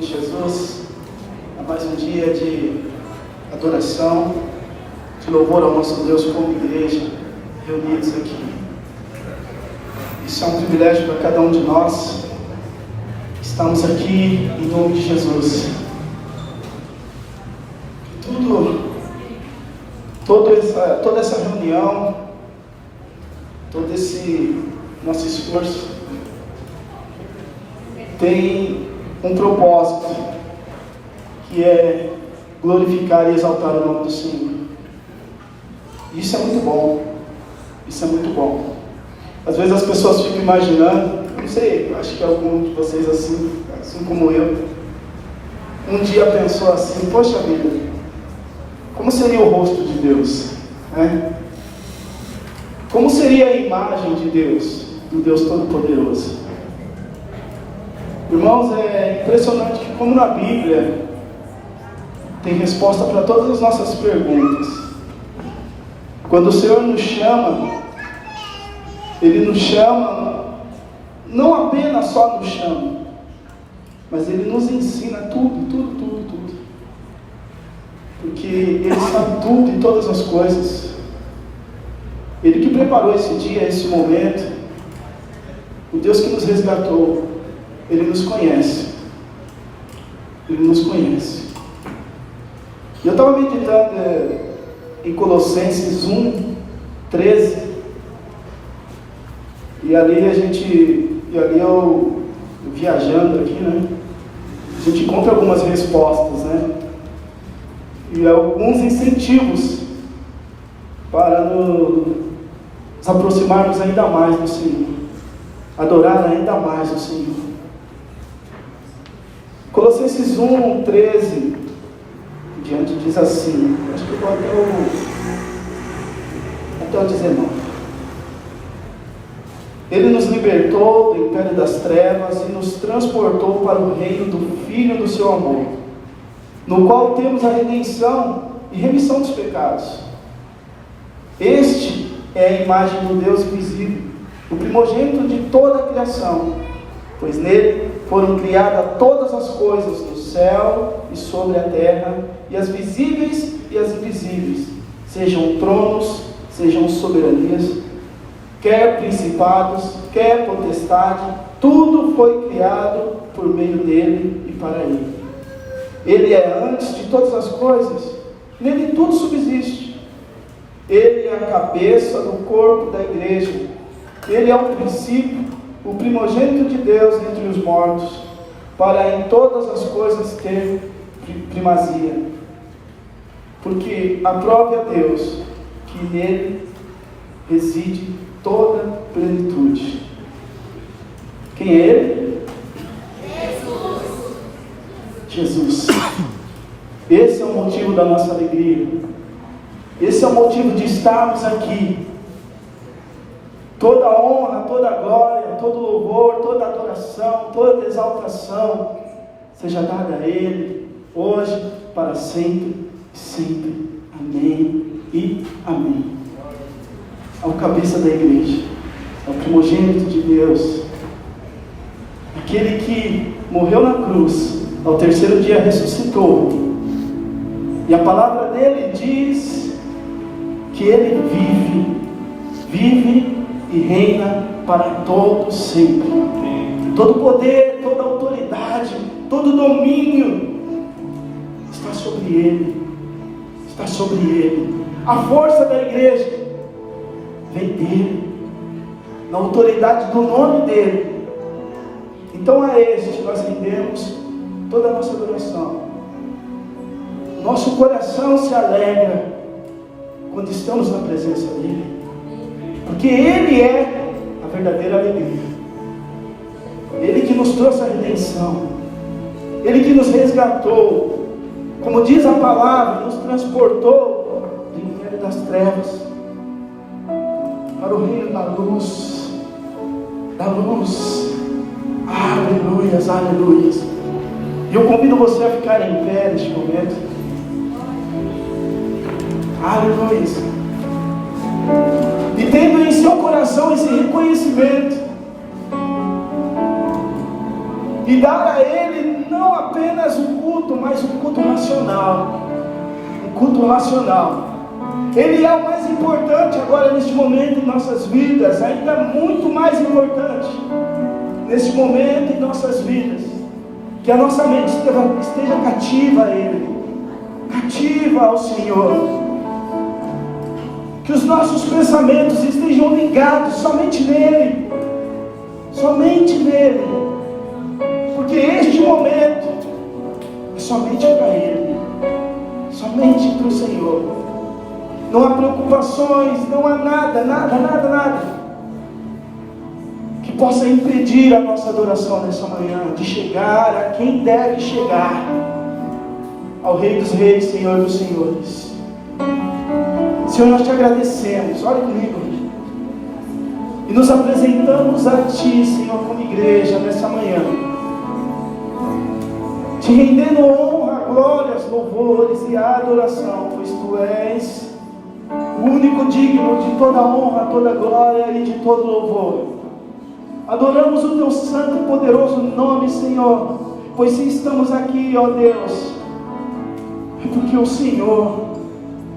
de Jesus, a mais um dia de adoração, de louvor ao nosso Deus como igreja, reunidos aqui. Isso é um privilégio para cada um de nós. Estamos aqui em nome de Jesus. Toda essa reunião, todo esse nosso esforço tem um propósito, que é glorificar e exaltar o nome do Senhor. Isso é muito bom. Isso é muito bom. Às vezes as pessoas ficam imaginando, não sei, acho que algum de vocês assim como eu, um dia pensou assim: poxa vida, como seria o rosto de Deus? Né? Como seria a imagem de Deus, do Deus Todo-Poderoso? Irmãos, é impressionante que como na Bíblia tem resposta para todas as nossas perguntas. Quando o Senhor nos chama, Ele nos chama, não apenas só nos chama, mas Ele nos ensina tudo. Porque Ele sabe tudo e todas as coisas. Ele que preparou esse dia, esse momento, o Deus que nos resgatou, Ele nos conhece. Ele nos conhece. E eu estava meditando em Colossenses 1:13. E ali eu viajando aqui, né? A gente encontra algumas respostas, né? E alguns incentivos para nos aproximarmos ainda mais do Senhor, adorar ainda mais o Senhor. Colossenses 1:13 diante diz assim, acho que eu vou até o 19. Ele nos libertou do império das trevas e nos transportou para o reino do Filho do seu amor, no qual temos a redenção e remissão dos pecados. Este é a imagem do Deus invisível, o primogênito de toda a criação, pois nele foram criadas todas as coisas no céu e sobre a terra, e as visíveis e as invisíveis, sejam tronos, sejam soberanias, quer principados, quer potestade, tudo foi criado por meio dele e para ele. Ele é antes de todas as coisas, nele tudo subsiste. Ele é a cabeça do corpo da igreja. Ele é o princípio, o primogênito de Deus entre os mortos, para em todas as coisas ter primazia. Porque aprove a Deus que nele reside toda plenitude. Quem é Ele? Jesus. Esse é o motivo da nossa alegria. Esse é o motivo de estarmos aqui. Toda honra, toda glória, todo louvor, toda adoração, toda exaltação seja dada a Ele, hoje, para sempre, sempre. Amém e amém. Ao cabeça da igreja, ao primogênito de Deus, aquele que morreu na cruz, ao terceiro dia ressuscitou, e a palavra dele diz que ele vive e reina para todo sempre. Todo poder, toda autoridade, todo domínio está sobre ele. Está sobre ele. A força da igreja vem dele, na autoridade do nome dele. Então a este nós rendemos toda a nossa adoração. Nosso coração se alegra quando estamos na presença dele, porque ele é a verdadeira alegria. Ele que nos trouxe a redenção, ele que nos resgatou, como diz a palavra, nos transportou do império das trevas para o reino da luz. Aleluias, aleluias. E eu convido você a ficar em pé neste momento. Aleluias. E tendo em seu coração esse reconhecimento, e dar a Ele não apenas um culto, mas um culto racional. Um culto racional. Ele é o mais importante agora neste momento em nossas vidas, ainda muito mais importante neste momento em nossas vidas, que a nossa mente esteja cativa a Ele, cativa ao Senhor, que os nossos pensamentos estejam ligados somente nele, porque este momento é somente para Ele, somente para o Senhor. Não há preocupações, não há nada que possa impedir a nossa adoração nessa manhã, de chegar a quem deve chegar, ao Rei dos Reis, Senhor dos Senhores. Senhor, nós te agradecemos, olha comigo, e nos apresentamos a Ti, Senhor, como igreja, nessa manhã, te rendendo honra, glórias, louvores e adoração, pois Tu és o único digno de toda honra, toda glória e de todo louvor. Adoramos o Teu santo e poderoso nome, Senhor, pois se estamos aqui, ó Deus, é porque o Senhor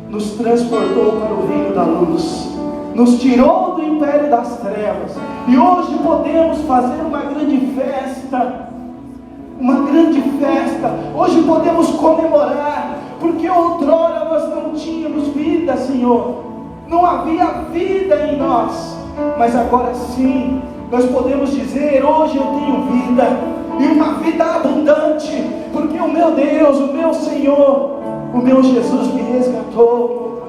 nos transportou para o reino da luz, nos tirou do império das trevas, e hoje podemos fazer uma grande festa, hoje podemos comemorar, porque outrora nós não tínhamos vida, Senhor, não havia vida em nós, mas agora sim, nós podemos dizer, hoje eu tenho vida, e uma vida abundante, porque o meu Deus, o meu Senhor, o meu Jesus me resgatou,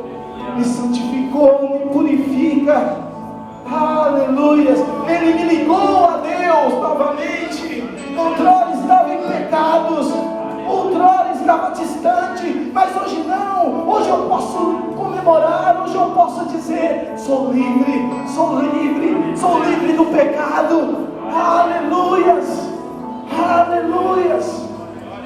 me santificou, me purifica, aleluias, Ele me ligou a Deus novamente. Outrora estava em pecados, outrora estava distante, mas hoje não, hoje eu posso comemorar, hoje eu posso dizer, sou livre do pecado, aleluias.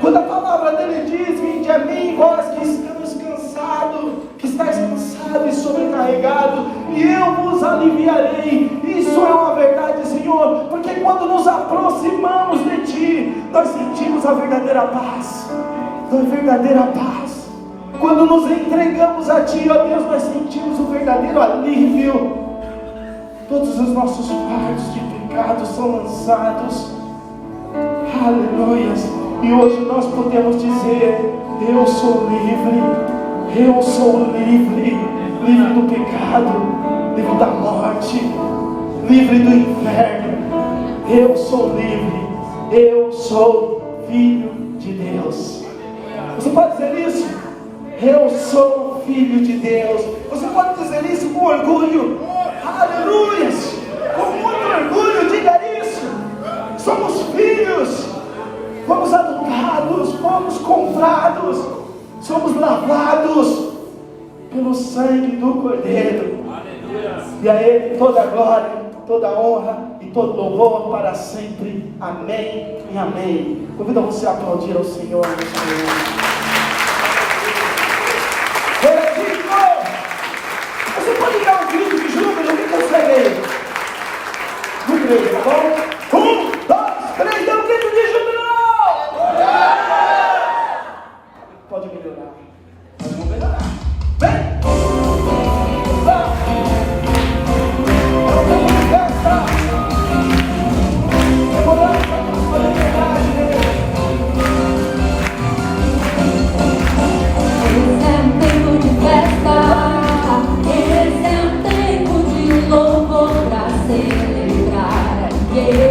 Quando a palavra dele diz, vinde a mim, vós que estamos cansados, que estáis cansado e sobrecarregado, e eu vos aliviarei. Isso é uma verdade, Senhor, porque quando nos aproximamos de Ti, nós sentimos a verdadeira paz, Quando nos entregamos a Ti, ó Deus, nós sentimos o verdadeiro alívio. Todos os nossos fardos de pecado são lançados, aleluias. E hoje nós podemos dizer, eu sou livre, livre do pecado, livre da morte, livre do inferno. Eu sou livre, eu sou filho de Deus. Você pode dizer isso? Eu sou filho de Deus. Você pode dizer isso com orgulho? Aleluias! Com muito orgulho, diga isso. Somos filhos, fomos adotados, fomos comprados, somos lavados pelo sangue do Cordeiro. E a Ele toda a glória, toda a honra e todo louvor para sempre. Amém e amém. Convido você a aplaudir ao Senhor neste momento. Você pode dar um grito de júbilo? Quem consegue aí? No 3, tá bom? 1, 2, 3, dá um grito de júbilo! Pode melhorar. Vamos melhorar. Vem! Vamos festa! Demorando para poder pegar dele. Esse é um tempo de festa. Esse é um tempo de louvor pra celebrar. Yeah.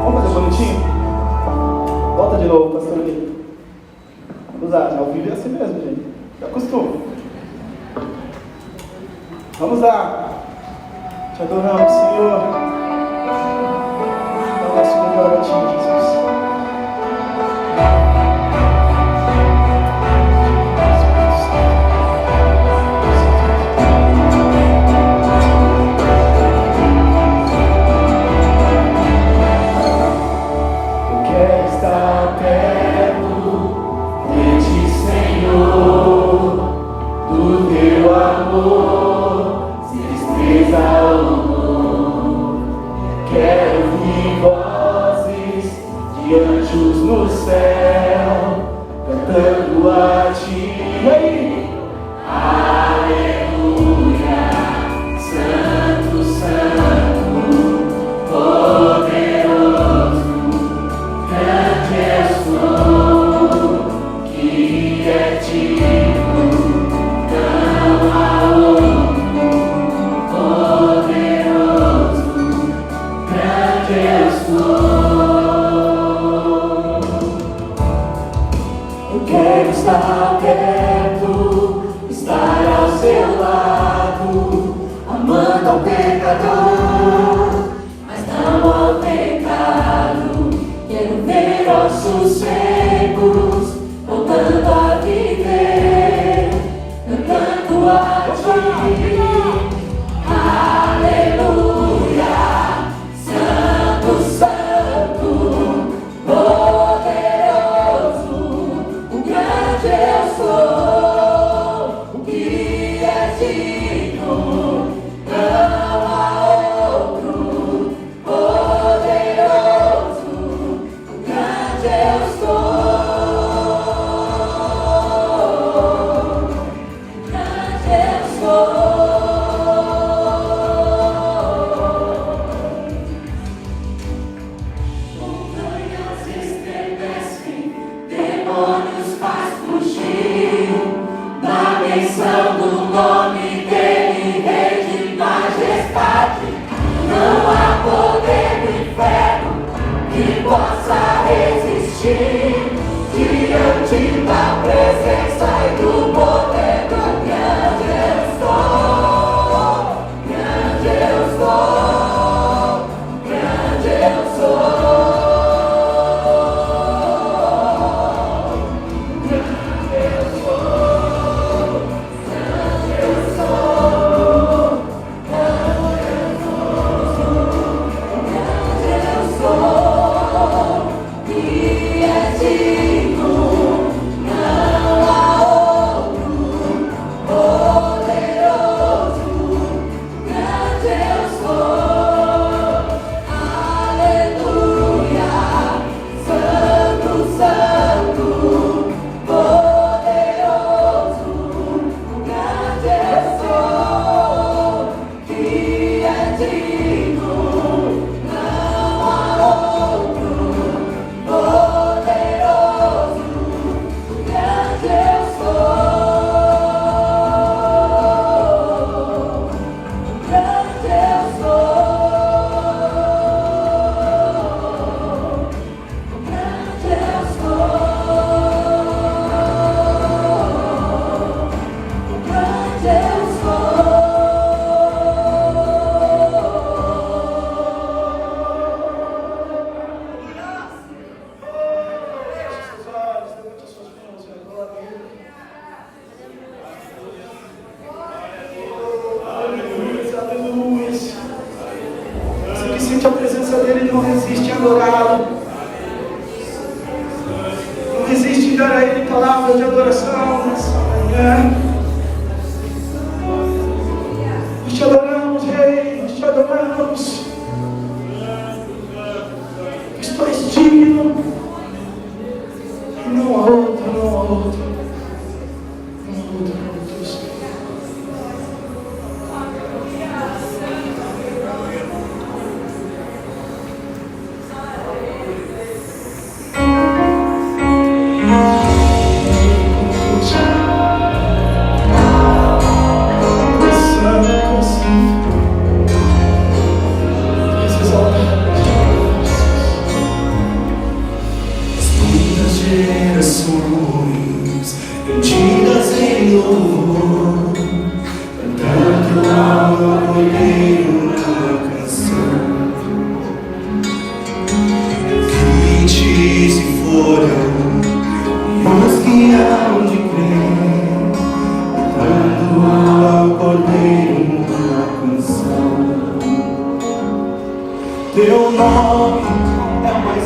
Vamos fazer bonitinho? Volta de novo, pastor Gui. Vamos lá, ao vivo é assim mesmo, gente. Já acostuma. Vamos lá. Te adoramos, Senhor. É o nosso melhor a Ti, Jesus. No céu, cantando a Ti, aleluia, Santo, Santo, poderoso, grande és Tu, que é digno, não há outro, poderoso, grande és Tu. Quero estar perto, estar ao seu lado, amando ao pecador, mas não ao pecado. Quero ver ossos secos, voltando a viver, cantando a Ti. Aleluia, Santo, Santo, poderoso, eu sou o que é digno, não há outro, poderoso, o grande eu sou, o grande eu sou. Montanhas estremecem, demônios faz fugir, na menção do nome dele, Rei de majestade. Não há poder no inferno que possa resistir diante da presença e do poder do grande eu sou, grande eu sou, grande eu sou. A presença dele não resiste em adorá-lo, não resiste em dar a ele palavras de adoração nessa manhã. Nós te adoramos, Rei, nós te adoramos. Tu és digno, e não há outro, não há outro, não há outro.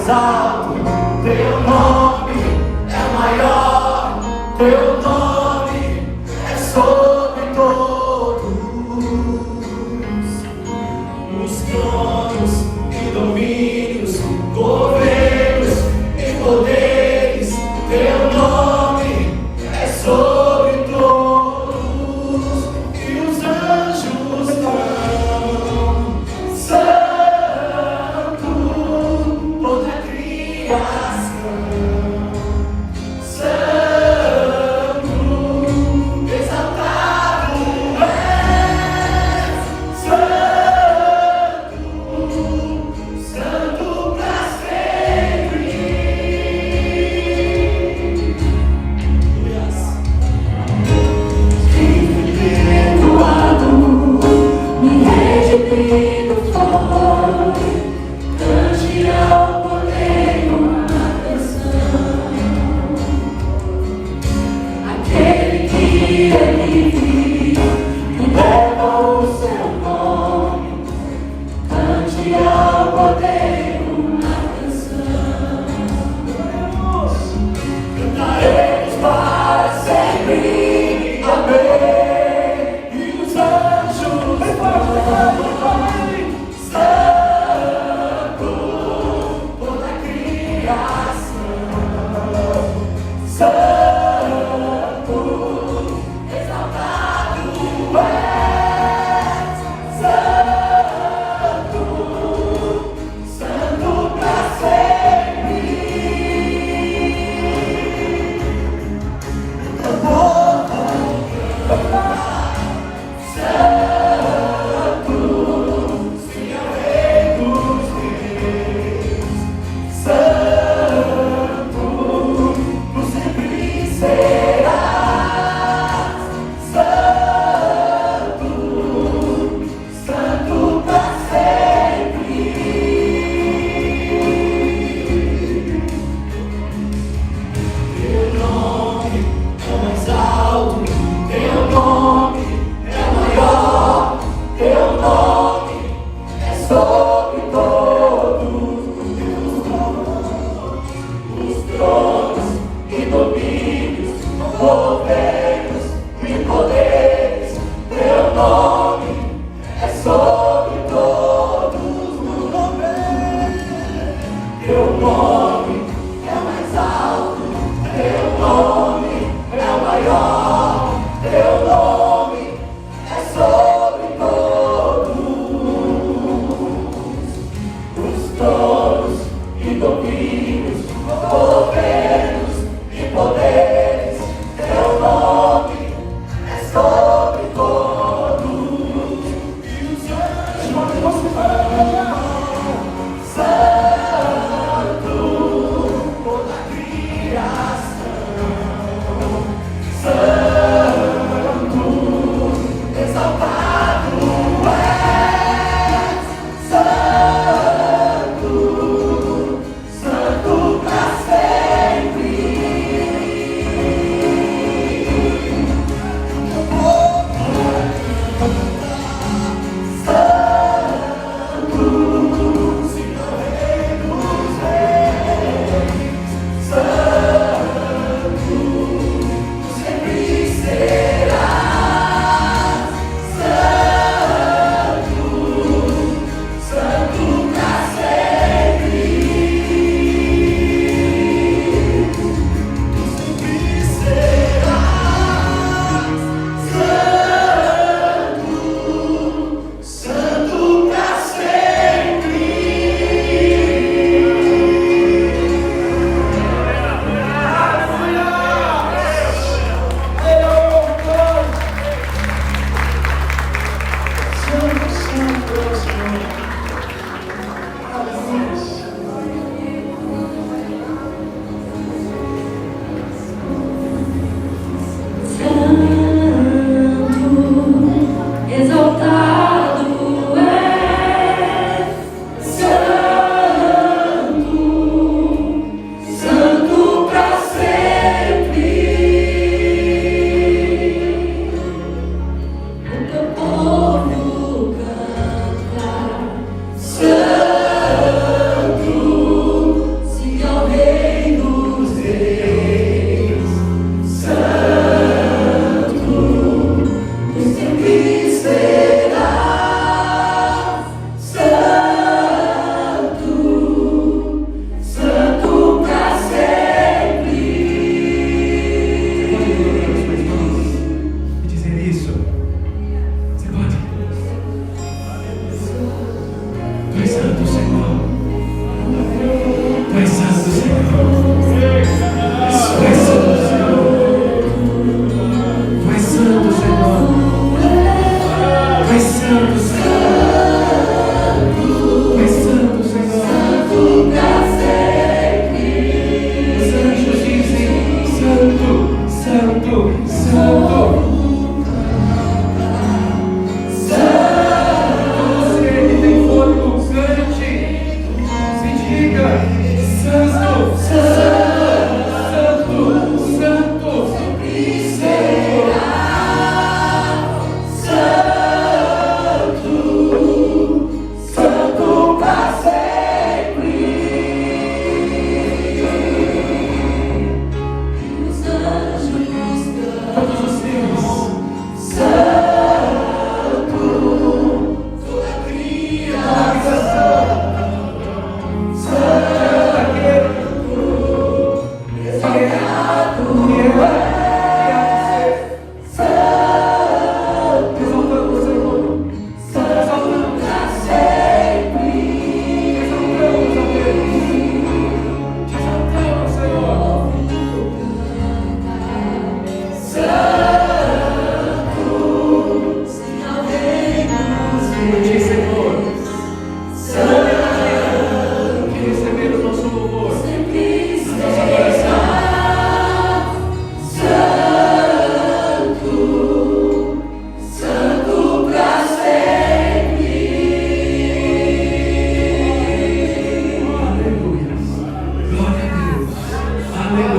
mais alto, teu nome é maior, teu nome é sobre todos os tronos e domínios, governos e poderes, teu nome é sobre todos, e os anjos cantam, santo, toda a criação, santo, exaltado és, santo, santo pra sempre. Me redimido foi, cante ao poder uma canção. Aquele que é livre e leva o seu nome, cante ao poder uma canção. Cantaremos para sempre, amém. E os anjos santo, toda a criação, santo, exaltado és, santo, santo pra sempre.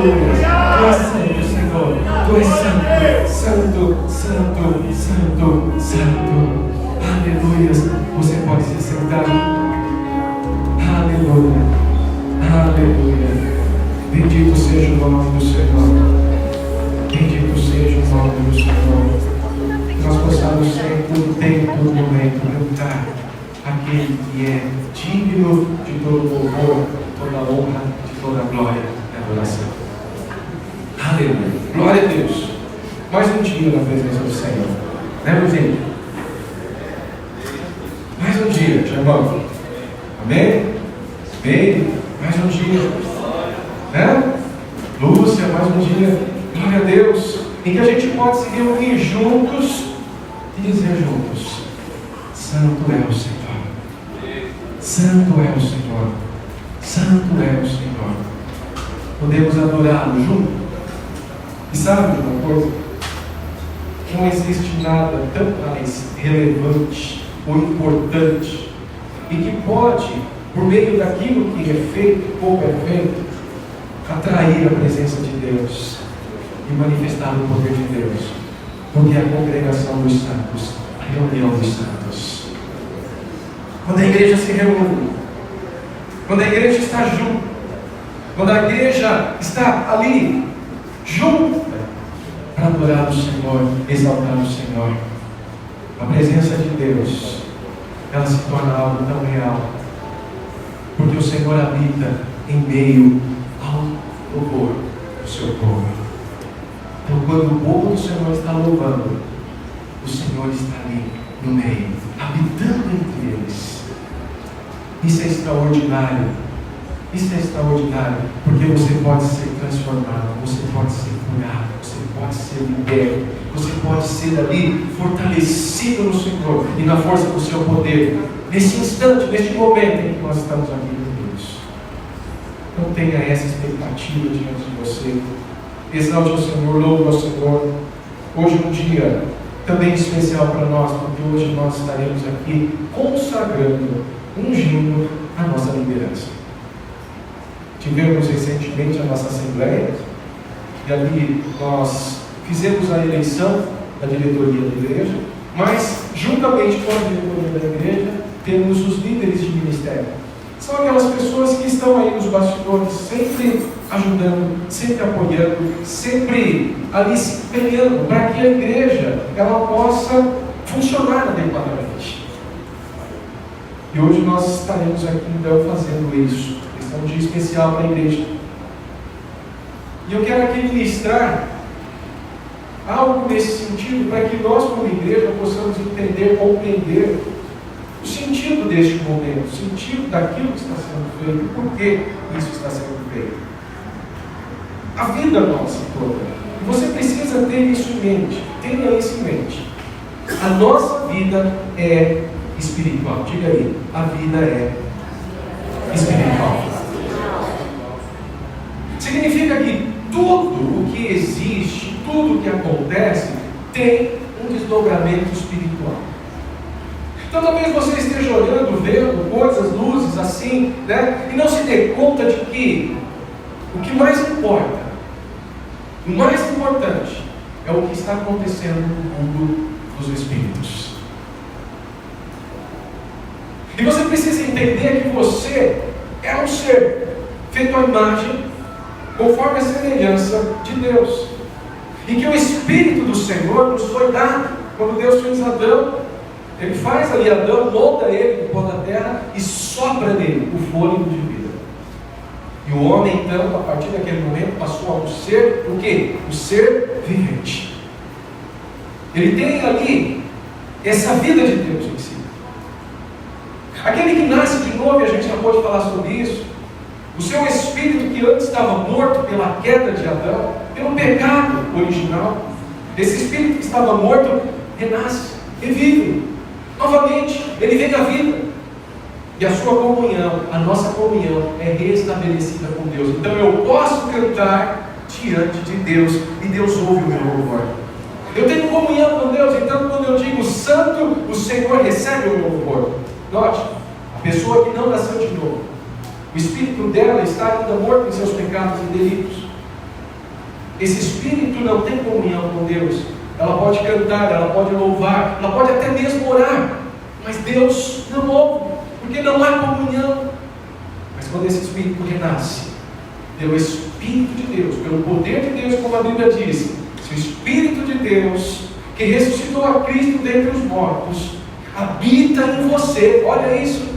Aleluia. Tu és santo, Senhor. Tu és santo, santo, santo, santo, santo. Aleluia. Você pode se sentar. Aleluia. Aleluia. Bendito seja o nome do Senhor. Bendito seja o nome do Senhor. Nós possamos sempre, todo tempo, todo momento, cantar aquele que é digno de todo louvor, toda honra, de toda glória e adoração. Aleluia. Glória a Deus. Mais um dia na presença do Senhor. Né, meu filho? Mais um dia, irmão. Amém? Amém? Mais um dia. Né? Lúcia, mais um dia. Glória a Deus. Em que a gente pode se reunir juntos e dizer juntos: Santo é o Senhor. Santo é o Senhor. Santo é o Senhor. Podemos adorá-lo junto. E sabe de uma coisa? Não existe nada tão mais relevante ou importante e que pode, por meio daquilo que é feito ou é feito, atrair a presença de Deus e manifestar o poder de Deus, porque é a congregação dos santos, a reunião dos santos. Quando a igreja se reúne, quando a igreja está junto, quando a igreja está ali, junta, para adorar o Senhor, exaltar o Senhor, a presença de Deus, ela se torna algo tão real, porque o Senhor habita em meio ao louvor do seu povo. Então, quando o povo do Senhor está louvando, o Senhor está ali no meio, habitando entre eles. Isso é extraordinário. Isso é extraordinário, porque você pode ser transformado, você pode ser curado, você pode ser liberto, você pode ser ali fortalecido no Senhor e na força do seu poder, nesse instante, neste momento em que nós estamos aqui reunidos. Não tenha essa expectativa diante de você. Exalte o Senhor, louve ao Senhor. Hoje é um dia também especial para nós, porque hoje nós estaremos aqui consagrando, ungindo a nossa liderança. Tivemos recentemente a nossa Assembleia, e ali nós fizemos a eleição da diretoria da igreja, mas juntamente com a diretoria da igreja, temos os líderes de ministério. São aquelas pessoas que estão aí nos bastidores, sempre ajudando, sempre apoiando, sempre ali se empenhando para que a igreja ela possa funcionar adequadamente. E hoje nós estaremos aqui então fazendo isso. É um dia especial para a igreja. E eu quero aqui ministrar algo nesse sentido, para que nós como igreja possamos entender, compreender o sentido deste momento, o sentido daquilo que está sendo feito, por que isso está sendo feito. A vida nossa toda. E você precisa ter isso em mente. Tenha isso em mente. A nossa vida é espiritual. Diga aí, a vida é espiritual. Significa que tudo o que existe, tudo o que acontece, tem um desdobramento espiritual. Então talvez você esteja olhando, vendo coisas, luzes assim, né? E não se dê conta de que o que mais importa, o mais importante, é o que está acontecendo no mundo dos espíritos. E você precisa entender que você é um ser feito à imagem, conforme a semelhança de Deus. E que o Espírito do Senhor nos foi dado. Quando Deus fez Adão, Ele faz ali Adão, molda ele no pó da terra e sopra nele o fôlego de vida. E o homem, então, a partir daquele momento, passou a um ser, o quê? O ser vivente. Ele tem ali essa vida de Deus em si. Aquele que nasce de novo, e a gente já pode falar sobre isso, o seu espírito que antes estava morto pela queda de Adão, pelo pecado original, esse espírito que estava morto, renasce, revive, novamente, ele vem à vida. E a sua comunhão, a nossa comunhão é restabelecida com Deus. Então eu posso cantar diante de Deus, e Deus ouve o meu louvor. Eu tenho comunhão com Deus, então quando eu digo santo, o Senhor recebe o meu louvor. Note, a pessoa que não nasceu de novo, o espírito dela está ainda morto em seus pecados e delitos. esse espírito não tem comunhão com Deus. Ela pode cantar, ela pode louvar, ela pode até mesmo orar, mas Deus não ouve, porque não há comunhão. Mas quando esse espírito renasce, pelo Espírito de Deus, pelo poder de Deus, como a Bíblia diz, se o Espírito de Deus, que ressuscitou a Cristo dentre os mortos, habita em você, olha isso,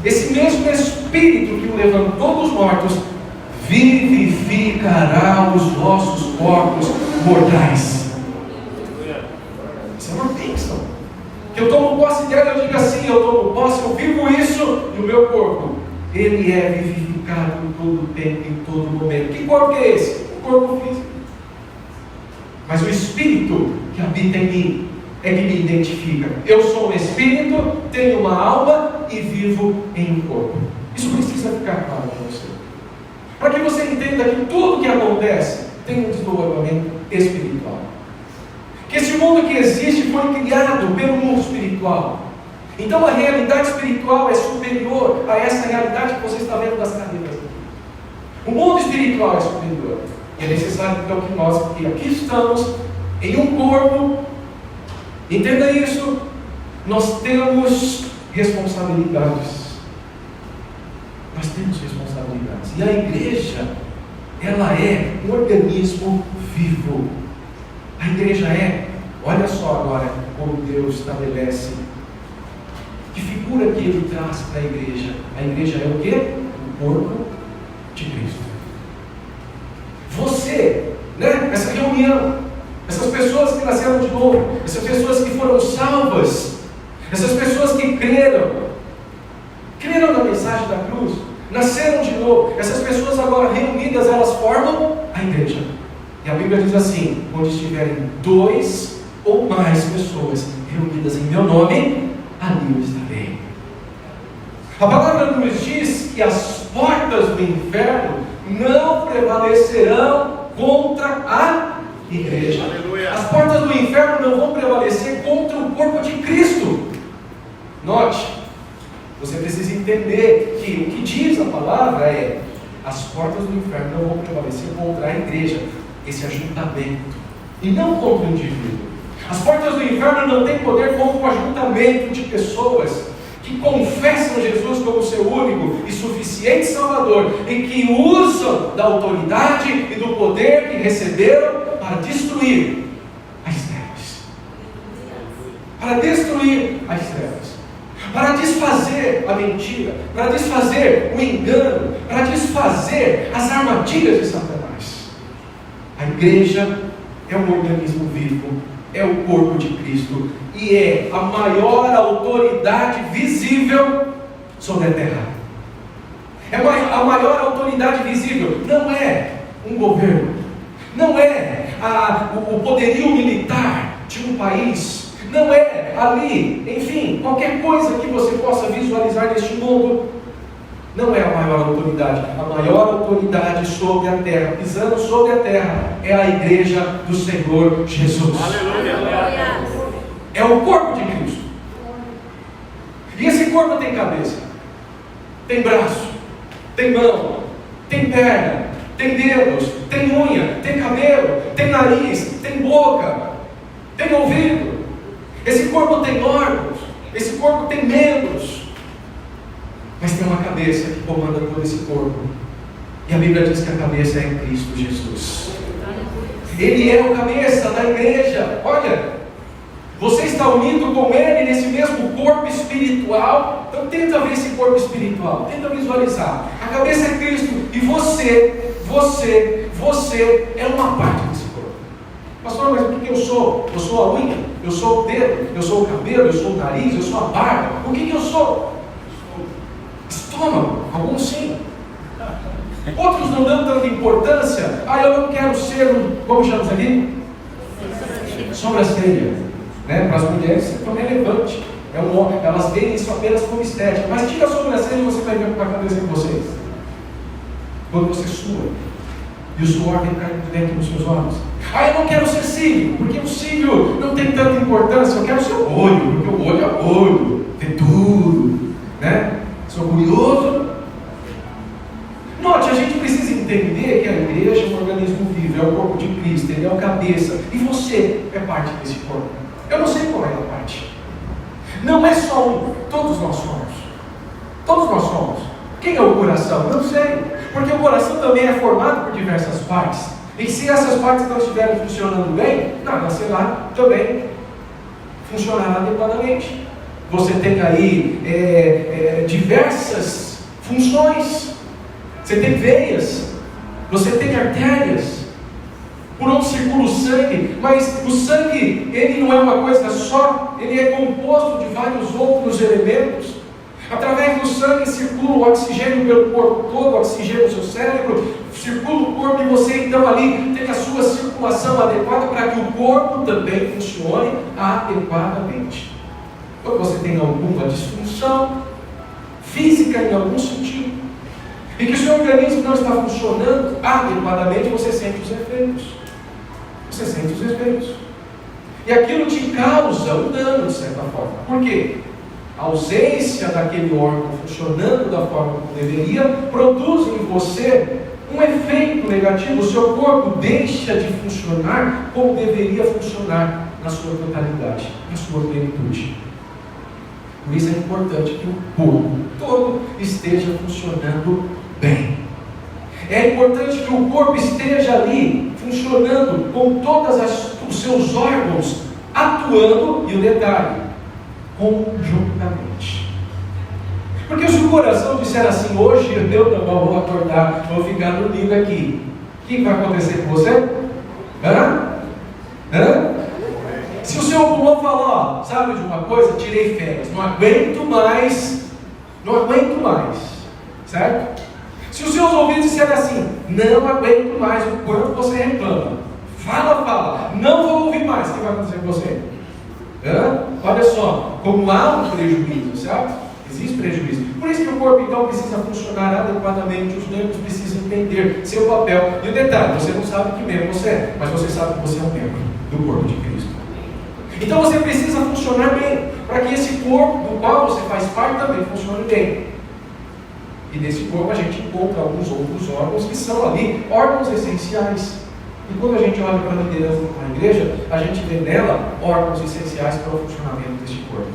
esse mesmo Espírito que o levantou dos mortos, vivificará os vossos corpos mortais. Isso é uma bênção. Que eu tomo posse dela, eu digo assim, eu tomo posse, eu vivo isso, e o meu corpo, ele é vivificado em todo tempo, em todo momento. Que corpo é esse? O corpo físico. Mas o Espírito que habita em mim é que me identifica. Eu sou um Espírito, tenho uma alma e vivo em um corpo. Isso precisa ficar claro para você. Para que você entenda que tudo que acontece tem um desdobramento espiritual. Que esse mundo que existe foi criado pelo mundo espiritual. Então a realidade espiritual é superior a essa realidade que você está vendo das cadeiras. O mundo espiritual é superior. E é necessário então que nós, que aqui estamos, em um corpo, entenda isso, nós temos responsabilidades. Nós temos responsabilidades. E a igreja, ela é um organismo vivo. A igreja é, olha só agora como Deus estabelece. Que figura que ele traz para a igreja? A igreja é o quê? O corpo de Cristo. Você, né? Essa reunião, essas pessoas que nasceram de novo, essas pessoas que foram salvas, essas pessoas que creram na mensagem da cruz, nasceram de novo, essas pessoas agora reunidas, elas formam a igreja. E a Bíblia diz assim: onde estiverem 2 ou mais pessoas reunidas em meu nome, ali eu estarei. A palavra nos diz que as portas do inferno não prevalecerão contra a igreja. Aleluia. As portas do inferno não vão prevalecer contra o corpo de Cristo. Note, você precisa entender que o que diz a palavra é: as portas do inferno não vão prevalecer contra a igreja, esse ajuntamento, e não contra o indivíduo. As portas do inferno não têm poder contra o ajuntamento de pessoas que confessam Jesus como seu único e suficiente Salvador e que usam da autoridade e do poder que receberam para destruir as trevas. Para destruir as trevas. Para desfazer a mentira, para desfazer o engano, para desfazer as armadilhas de Satanás. A igreja é um organismo vivo, é o corpo de Cristo e é a maior autoridade visível sobre a terra. É a maior autoridade visível. Não é um governo, não é o poderio militar de um país, não é ali, enfim, qualquer coisa que você possa visualizar neste mundo. Não é a maior autoridade. A maior autoridade sobre a terra, pisando sobre a terra, é a igreja do Senhor Jesus. Aleluia. É o corpo de Cristo. E esse corpo tem cabeça, tem braço, tem mão, tem perna, tem dedos, tem unha, tem cabelo, tem nariz, tem boca, tem ouvido. Esse corpo tem órgãos, esse corpo tem membros. Mas tem uma cabeça que comanda todo esse corpo. E a Bíblia diz que a cabeça é Cristo Jesus. Ele é o cabeça da igreja. Olha, você está unido com Ele nesse mesmo corpo espiritual. Então tenta ver esse corpo espiritual. Tenta visualizar. A cabeça é Cristo. E você é uma parte desse corpo. Pastor, mas o que eu sou? Eu sou a unha? Eu sou o dedo? Eu sou o cabelo? Eu sou o nariz? Eu sou a barba? O que eu sou? Estômago, alguns sim. Outros não dão tanta importância. Eu não quero ser como chamamos aqui? Sobrancelha, né? Para as mulheres isso é relevante. Elas veem isso apenas como estética. Mas tira a sobrancelha e você vai ver o que vai acontecer com vocês. Quando você sua e o suor vem caindo dentro dos seus olhos. Eu não quero ser cílio, porque o cílio não tem tanta importância. Eu quero ser olho, porque o olho é olho, é duro, né? Sou curioso. Note, a gente precisa entender que a igreja é um organismo vivo, é o corpo de Cristo, ele é o cabeça, e você é parte desse corpo. Eu não sei qual é a parte. Não é só um, todos nós somos. Todos nós somos. Quem é o coração? Não sei, porque o coração também é formado por diversas partes. E se essas partes não estiverem funcionando bem, nada será também funcionará adequadamente. Você tem aí diversas funções. Você tem veias, você tem artérias, por onde circula o sangue, mas o sangue, ele não é uma coisa só, ele é composto de vários outros elementos. Através do sangue circula o oxigênio pelo corpo todo, o oxigênio no seu cérebro, circula o corpo e você então ali tem a sua circulação adequada para que o corpo também funcione adequadamente. Quando você tem alguma disfunção física em algum sentido, e que o seu organismo não está funcionando adequadamente, você sente os efeitos. Você sente os efeitos. E aquilo te causa um dano, de certa forma. Por quê? A ausência daquele órgão funcionando da forma como deveria produz em você um efeito negativo. O seu corpo deixa de funcionar como deveria funcionar na sua totalidade, na sua plenitude. Por isso é importante que o corpo todo esteja funcionando bem. É importante que o corpo esteja ali funcionando com todos os seus órgãos atuando, e o detalhe, conjuntamente. Porque se o coração disser assim, hoje eu não vou acordar, vou ficar dormindo aqui, o que vai acontecer com você? Se o seu pulmão falar, ó, sabe de uma coisa, tirei férias, não aguento mais, certo? Se os seus ouvidos disserem assim, não aguento mais, o quanto você reclama, fala, não vou ouvir mais, o que vai acontecer com você? Olha só, como há um prejuízo, certo? Existe prejuízo. Por isso que o corpo então precisa funcionar adequadamente, os membros precisam entender seu papel. E o detalhe, você não sabe que membro você é, mas você sabe que você é um membro do corpo de Cristo. Então você precisa funcionar bem, para que esse corpo do qual você faz parte também funcione bem. E nesse corpo a gente encontra alguns outros órgãos que são ali órgãos essenciais. E quando a gente olha para a liderança na igreja, a gente vê nela órgãos essenciais para o funcionamento deste corpo.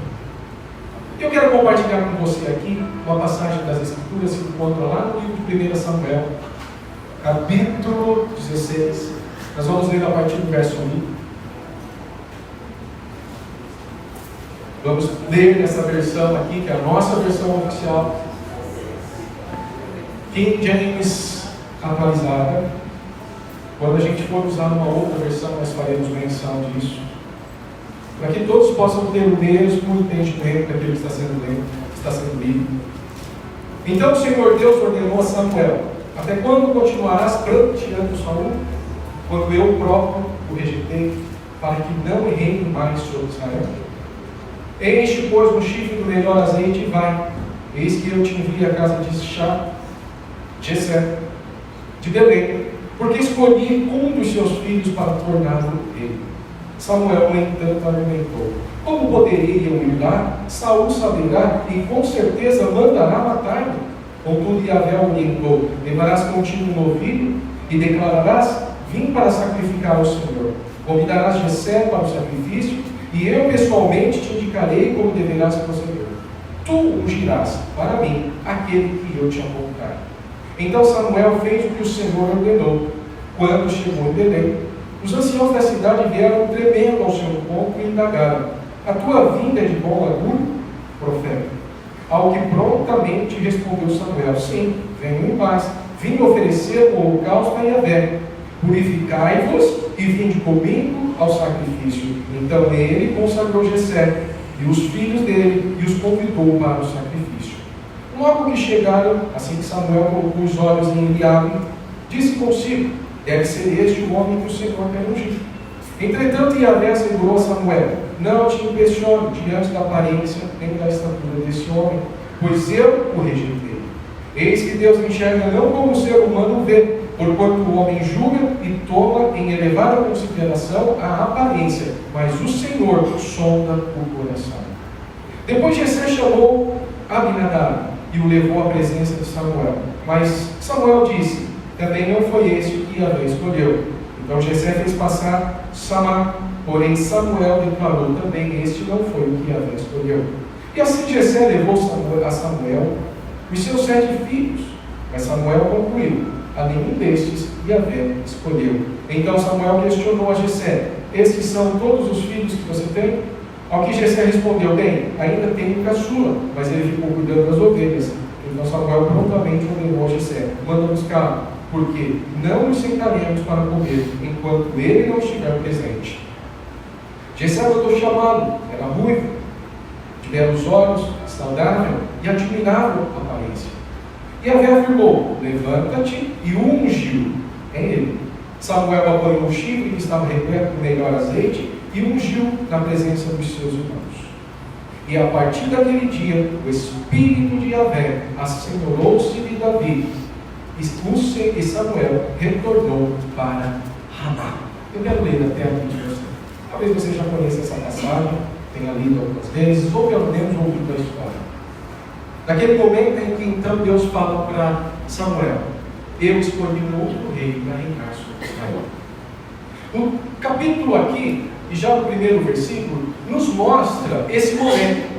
Eu quero compartilhar com você aqui uma passagem das Escrituras que se encontra lá no livro de 1 Samuel, capítulo 16. Nós vamos ler a partir do verso 1. Vamos ler essa versão aqui, que é a nossa versão oficial, King James atualizada. Quando a gente for usar uma outra versão, nós faremos menção disso, para que todos possam ter o mesmo entendimento daquilo que está sendo lido. Então o Senhor Deus ordenou a Samuel: até quando continuarás pranteando Saul, quando eu próprio o rejeitei, para que não reine mais sobre Israel? Enche, pois, um chifre do melhor azeite e vai. Eis que eu te envio à casa de Jessé, de Belém, porque escolhi um dos seus filhos para torná-lo rei. Samuel, no entanto, argumentou: como poderia eu ir lá? Saul saberá e com certeza mandará matar-me. Contudo, Yahvé orientou: levarás contigo um novilho e declararás: vim para sacrificar ao Senhor. Convidarás Jessé para o sacrifício, e eu pessoalmente te indicarei como deverás proceder. Tu ungirás para mim aquele que eu te apontar. Então Samuel fez o que o Senhor ordenou. Quando chegou em Belém, os anciãos da cidade vieram tremendo ao seu encontro e indagaram: a tua vinda é de bom agouro, profeta? Ao que prontamente respondeu Samuel: sim, venho em paz. Vim oferecer o holocausto a Yahvé. Purificai-vos e vinde comigo ao sacrifício. Então ele consagrou Jessé e os filhos dele e os convidou para o sacrifício. Logo que chegaram, assim que Samuel colocou os olhos em Eliabe, disse consigo: deve ser este o homem que o Senhor quer ungir. Entretanto, Yahvé assegurou a Samuel: não te impressione diante da aparência nem da estatura desse homem, pois eu o rejeitei. Eis que Deus enxerga não como o ser humano vê, porquanto o homem julga e toma em elevada consideração a aparência, mas o Senhor sonda o coração. Depois Jessé chamou Abinadab e o levou à presença de Samuel. Mas Samuel disse: também não foi este que Yahvé escolheu. Então Jessé fez passar Samá, porém Samuel declarou também: este não foi o que Yahvé escolheu. E assim Jessé levou a Samuel os seus 7 filhos. Mas Samuel concluiu: a nenhum destes Yahvé escolheu. Então Samuel questionou a Jessé: estes são todos os filhos que você tem? Ao que Jessé respondeu: bem, ainda tenho caçula, mas ele ficou cuidando das ovelhas. Então Samuel prontamente ordenou a Jessé: manda buscá-lo, porque não nos sentaremos para comer enquanto ele não estiver presente. Jessé mandou chamá-lo. Era ruivo, de belos olhos, saudável e admirável aparência. E Yahvé afirmou: levanta-te, e o ungiu. É ele. Samuel apanhou o chifre que estava repleto do melhor azeite e ungiu na presença dos seus irmãos. E a partir daquele dia, o Espírito de Yahvé assenhorou-se de Davi, e Samuel retornou para Ramá. Eu quero ler até aqui de você. Talvez você já conheça essa passagem, tenha lido algumas vezes, ou pelo menos ouvido a história. Naquele momento em que então Deus fala para Samuel: eu escolhi um outro rei para reinar sobre Israel. O capítulo aqui, e já no primeiro versículo, nos mostra esse momento.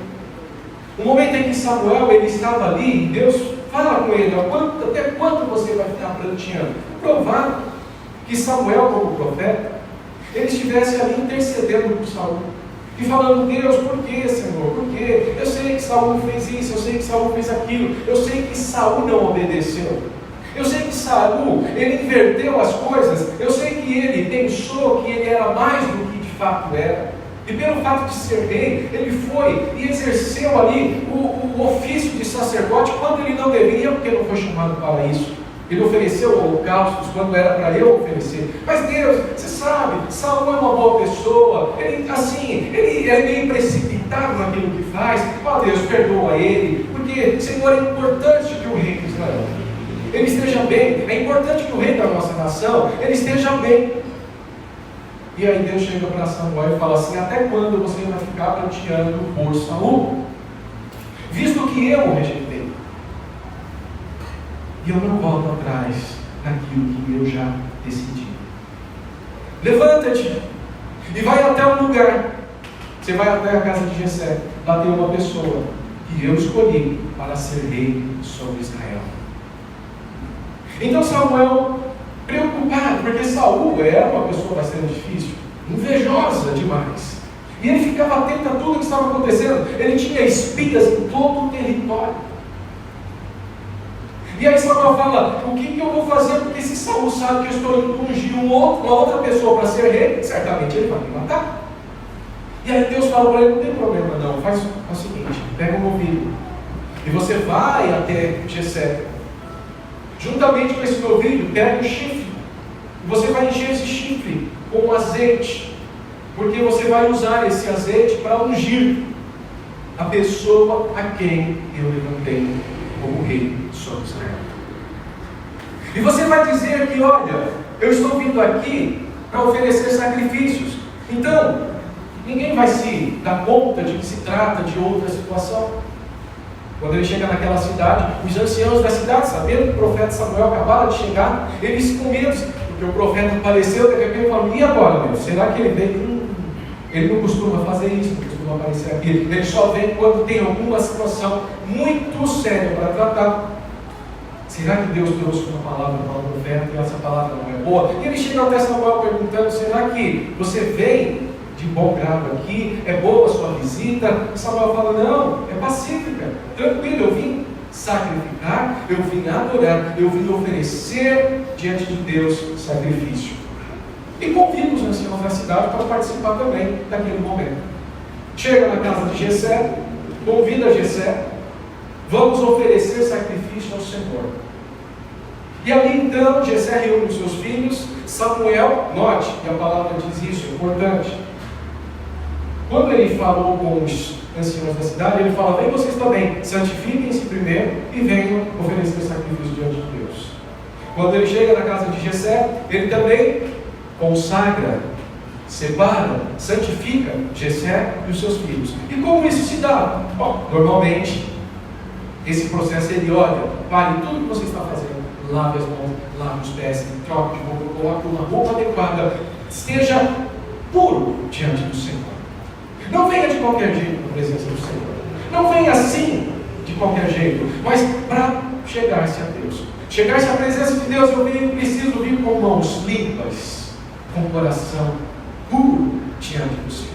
O momento em que Samuel ele estava ali, e Deus fala com ele: até quando você vai ficar pranteando? Provável que Samuel, como profeta, ele estivesse ali intercedendo por Saul. E falando: Deus, por que, Senhor? Por quê? Eu sei que Saul fez isso, eu sei que Saul fez aquilo, eu sei que Saul não obedeceu. Eu sei que Saul, ele inverteu as coisas, eu sei que ele pensou que ele era mais do que de fato era. E pelo fato de ser rei, ele foi e exerceu ali o ofício de sacerdote quando ele não deveria, porque não foi chamado para isso. Ele ofereceu holocaustos quando era para eu oferecer. Mas Deus, você sabe, Saul é uma boa pessoa, ele é meio precipitado naquilo que faz. Ó Deus, perdoa ele, porque, Senhor, é importante que o rei de Israel ele esteja bem. É importante que o rei da nossa nação ele esteja bem. E aí Deus chega para Samuel e fala assim: até quando você vai ficar pranteando por Saul, visto que eu o rejeitei? E eu não volto atrás daquilo que eu já decidi. Levanta-te e vai até um lugar. Você vai até a casa de Jessé. Lá tem uma pessoa que eu escolhi para ser rei sobre Israel. Então Samuel, preocupado, porque Saul era uma pessoa bastante difícil, invejosa demais. E ele ficava atento a tudo que estava acontecendo. Ele tinha espias em todo o território. E aí Samuel fala: o que eu vou fazer? Porque se Saul sabe que eu estou indo ungir uma outra pessoa para ser rei, certamente ele vai me matar. E aí Deus fala para ele: não tem problema não, faz o seguinte, pega um novilho e você vai até Jessé. Juntamente com esse novilho, pega um chifre. E você vai encher esse chifre com azeite, porque você vai usar esse azeite para ungir a pessoa a quem eu levantei como rei sobre Israel. E você vai dizer que: olha, eu estou vindo aqui para oferecer sacrifícios. Então, ninguém vai se dar conta de que se trata de outra situação. Quando ele chega naquela cidade, os anciãos da cidade, sabendo que o profeta Samuel acabara de chegar, eles com medo, porque o profeta apareceu, de repente falam: e agora, meu? Será que ele veio? Ele não costuma fazer isso, não costuma aparecer aqui. Ele só vem quando tem alguma situação muito séria para tratar. Será que Deus trouxe uma palavra para o profeta e essa palavra não é boa? E ele chega até Samuel perguntando: será que você vem de bom grado aqui? É boa a sua visita? Samuel fala: não, é pacífica, tranquilo, eu vim sacrificar, eu vim adorar, eu vim oferecer diante de Deus sacrifício. E convida os anciãos da cidade para participar também daquele momento. Chega na casa de Jessé, convida Jessé: vamos oferecer sacrifício ao Senhor. E ali então Jessé reúne os seus filhos. Samuel, note que a palavra diz isso, é importante. Quando ele falou com os anciãos da cidade, ele fala: vem vocês também, santifiquem-se primeiro e venham oferecer sacrifício diante de Deus. Quando ele chega na casa de Jessé, ele também consagra, separa, santifica Jessé e os seus filhos. E como isso se dá? Bom, normalmente esse processo ele olha: pare tudo que você está fazendo lave as mãos, lave os pés, troque de roupa, coloque uma roupa adequada, esteja puro diante do Senhor. Não venha de qualquer jeito na presença do Senhor. Não venha assim, de qualquer jeito, mas para chegar-se a Deus. Chegar-se à presença de Deus, eu preciso vir com mãos limpas, com o coração puro diante do Senhor.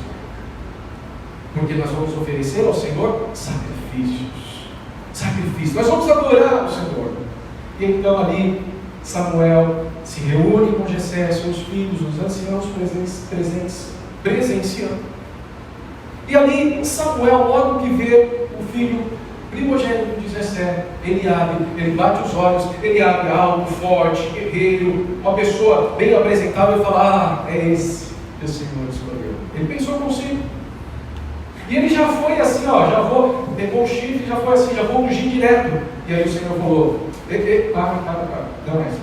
Porque nós vamos oferecer ao Senhor sacrifícios. Sacrifícios. Nós vamos adorar o Senhor. E então ali, Samuel se reúne com Jessé, seus filhos, os anciãos presenciando. E ali, Samuel, logo que vê o filho primogênito de Jessé, ele bate os olhos, ele abre algo forte, guerreiro, uma pessoa bem apresentável e fala: é esse que o Senhor escolheu. Ele pensou consigo. E ele já foi assim, pegou o chifre, já foi assim, já vou ungir direto. E aí o Senhor falou: para, não é isso.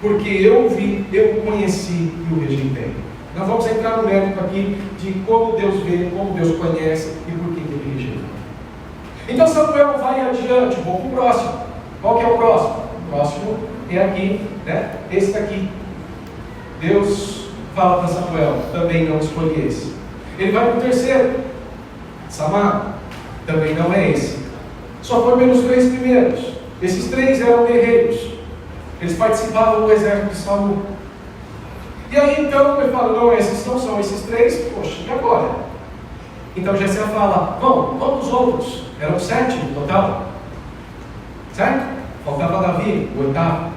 Porque eu vi, eu conheci e o rejeitei. Nós vamos entrar no mérito aqui de como Deus vê, como Deus conhece e por que ele rejeita. Então Samuel vai adiante, vou para o próximo. Qual que é o próximo? O próximo é aqui, né? Esse daqui. Deus fala para Samuel: também não escolhi esse. Ele vai para o terceiro. Samar, também não é esse. Só foi pelos 3 primeiros. Esses 3 eram guerreiros. Eles participavam do exército de Saul. E aí então ele fala: não, esses não são esses 3, poxa, e agora? Então Jessé fala: vamos os outros. Eram 7 no total. Certo? Faltava Davi, o 8º.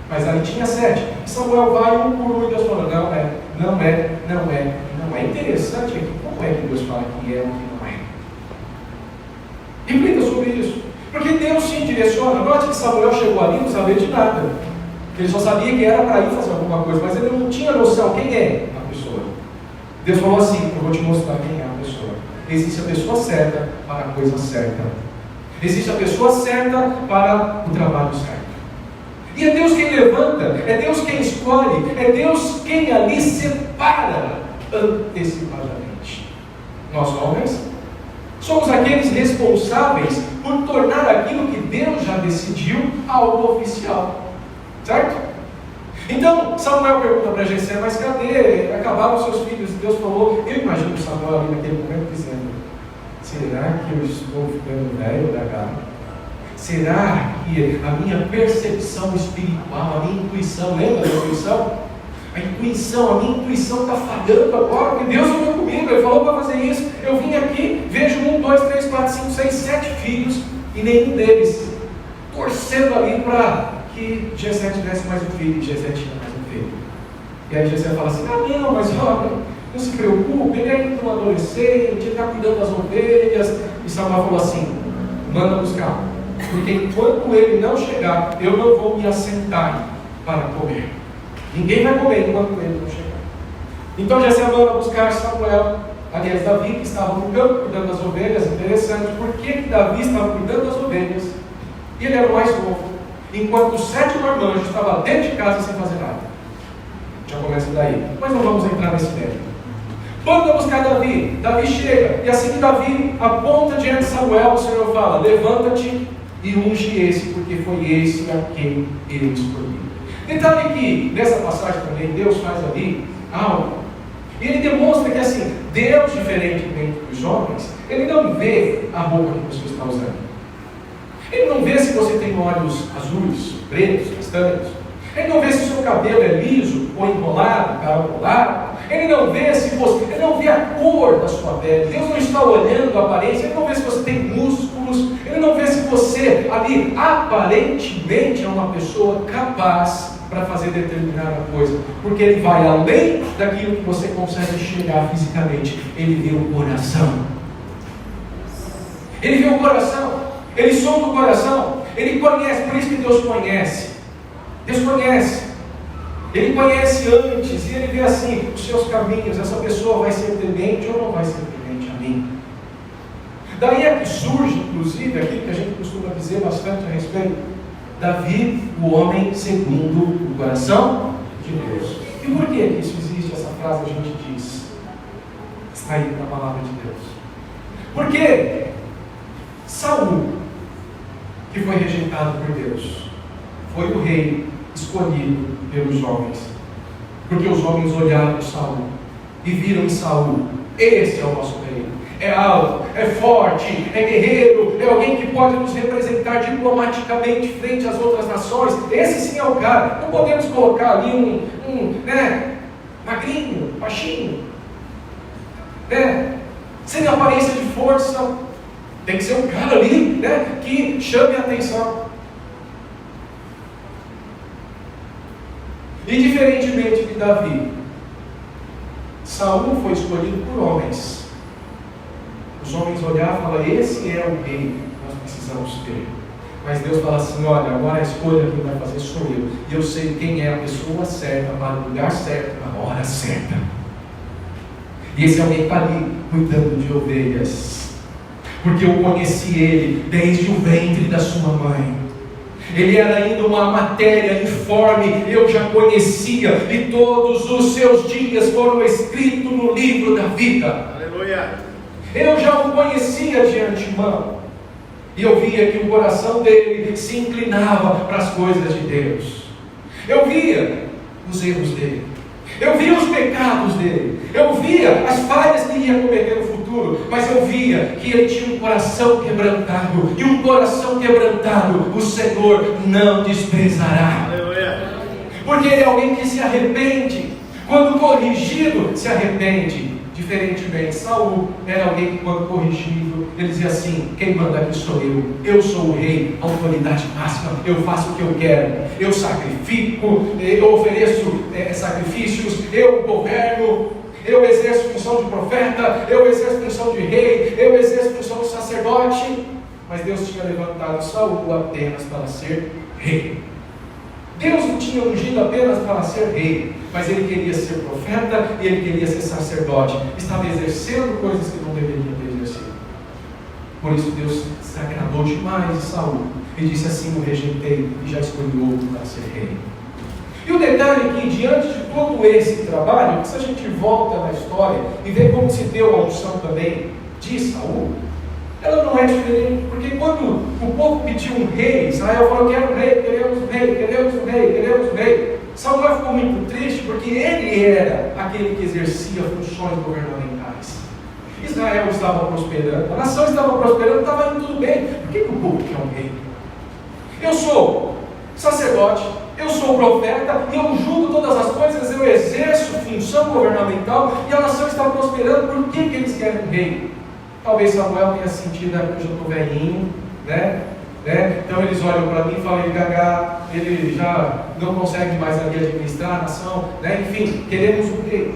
Mas ali tinha 7. E Samuel vai um por um e Deus fala: não é. Interessante aqui, como é que Deus fala que é ou que não é? Reflita sobre isso. Porque Deus se direciona. Note que Samuel chegou ali não sabia de nada. Ele só sabia que era para ir fazer alguma coisa, mas ele não tinha noção quem é a pessoa. Deus falou assim: eu vou te mostrar quem é a pessoa. Existe a pessoa certa para a coisa certa. Existe a pessoa certa para o trabalho certo. E é Deus quem levanta, é Deus quem escolhe, é Deus quem ali separa antecipadamente. Nós, homens, somos aqueles responsáveis por tornar aquilo que Deus já decidiu algo oficial. Certo? Então, Samuel pergunta para Jessé: mas cadê? Acabaram os seus filhos. Deus falou. Eu imagino Samuel ali naquele momento dizendo: será que eu estou ficando velho da gana? Será que a minha percepção espiritual, a minha intuição, lembra da intuição? A minha intuição está falhando agora, porque Deus falou comigo, Ele falou para fazer isso. Eu vim aqui, vejo 1, 2, 3, 4, 5, 6, 7 filhos, e nenhum deles torcendo ali para que Jessé tivesse mais um filho, e Jessé tinha mais um filho. E aí Jessé fala assim: não, mas olha, não se preocupe, ele ainda é um adolescente, ele está cuidando das ovelhas. E Samuel falou assim: manda buscar, porque enquanto ele não chegar, eu não vou me assentar para comer. Ninguém vai comer enquanto ele não chegar. Então Jessé manda buscar Samuel, aliás, Davi, que estava no campo cuidando das ovelhas. Interessante, por que Davi estava cuidando das ovelhas? E ele era o mais novo, enquanto o 7º marmanjo estava dentro de casa sem fazer nada. Já começa daí, mas não vamos entrar nesse mérito. Manda buscar Davi. Davi chega, e assim que Davi aponta diante de Samuel, o Senhor fala: levanta-te e unge esse, porque foi esse a quem ele escolheu. Detalhe que nessa passagem também Deus faz ali algo, e ele demonstra que assim, Deus, diferentemente dos homens, ele não vê a roupa que você está usando. Ele não vê se você tem olhos azuis, pretos, castanhos. Ele não vê se o seu cabelo é liso ou enrolado, caracol. Ele não vê ele não vê a cor da sua pele. Deus não está olhando a aparência. Ele não vê se você tem músculos. Ele não vê se você ali aparentemente é uma pessoa capaz para fazer determinada coisa, porque ele vai além daquilo que você consegue enxergar fisicamente. Ele vê o coração. Ele vê o coração. Ele sonda o coração. Ele conhece. Por isso que Deus conhece. Deus conhece. Ele conhece antes e ele vê assim os seus caminhos. Essa pessoa vai ser temente ou não vai ser temente a mim. Daí é que surge, inclusive, aquilo que a gente costuma dizer bastante a respeito: Davi, o homem segundo o coração de Deus. E por que isso existe? Essa frase a gente diz, está aí na palavra de Deus. Porque Saul, que foi rejeitado por Deus, foi o rei escolhido pelos homens. Porque os homens olharam Saul e viram em Saul: esse é o nosso rei. É alto, é forte, é guerreiro, é alguém que pode nos representar diplomaticamente frente às outras nações. Esse sim é o cara. Não podemos colocar ali magrinho, baixinho, sem aparência de força. Tem que ser um cara ali, que chame a atenção. E diferentemente de Davi, Saul foi escolhido por homens. Os homens olhavam e falavam: esse é o rei que nós precisamos ter. Mas Deus fala assim: olha, agora a escolha que vai fazer sou eu. E eu sei quem é a pessoa certa, para o lugar certo, na hora certa. E esse alguém está ali, cuidando de ovelhas. Porque eu conheci ele desde o ventre da sua mãe. Ele era ainda uma matéria informe, eu já conhecia, e todos os seus dias foram escritos no livro da vida. Aleluia! Eu já o conhecia de antemão, e eu via que o coração dele se inclinava para as coisas de Deus. Eu via os erros dele, eu via os pecados dele, eu via as falhas que ele ia cometer no futuro, mas eu via que ele tinha um coração quebrantado, e um coração quebrantado o Senhor não desprezará. Aleluia! Porque ele é alguém que se arrepende, quando corrigido se arrepende. Diferentemente, Saul era alguém que, quando corrigido, ele dizia assim: quem manda aqui sou eu sou o rei, autoridade máxima, eu faço o que eu quero, eu sacrifico, eu ofereço sacrifícios, eu governo, eu exerço função de profeta, eu exerço função de rei, eu exerço função de sacerdote. Mas Deus tinha levantado Saul apenas para ser rei. Deus não tinha ungido apenas para ser rei, mas ele queria ser profeta e ele queria ser sacerdote. Estava exercendo coisas que não deveria ter exercido. Por isso Deus se agradou demais de Saul e disse assim: o rejeitei e já escolhi outro para ser rei. E o detalhe é que, diante de todo esse trabalho, se a gente volta na história e vê como se deu a unção também de Saul, ela não é diferente, porque quando o povo pediu um rei, Israel falou: quero um rei, queremos um rei, queremos um rei, queremos um rei. Samuel ficou muito triste porque ele era aquele que exercia funções governamentais. Israel estava prosperando, a nação estava prosperando, estava indo tudo bem. Por que o povo quer um rei? Eu sou sacerdote, eu sou profeta, e eu julgo todas as coisas, eu exerço função governamental, e a nação está prosperando. Por que eles querem um rei? Talvez Samuel tenha sentido: eu já estou velhinho, então eles olham para mim e falam: ele gaga, ele já não consegue mais ali administrar a nação, enfim, queremos um rei.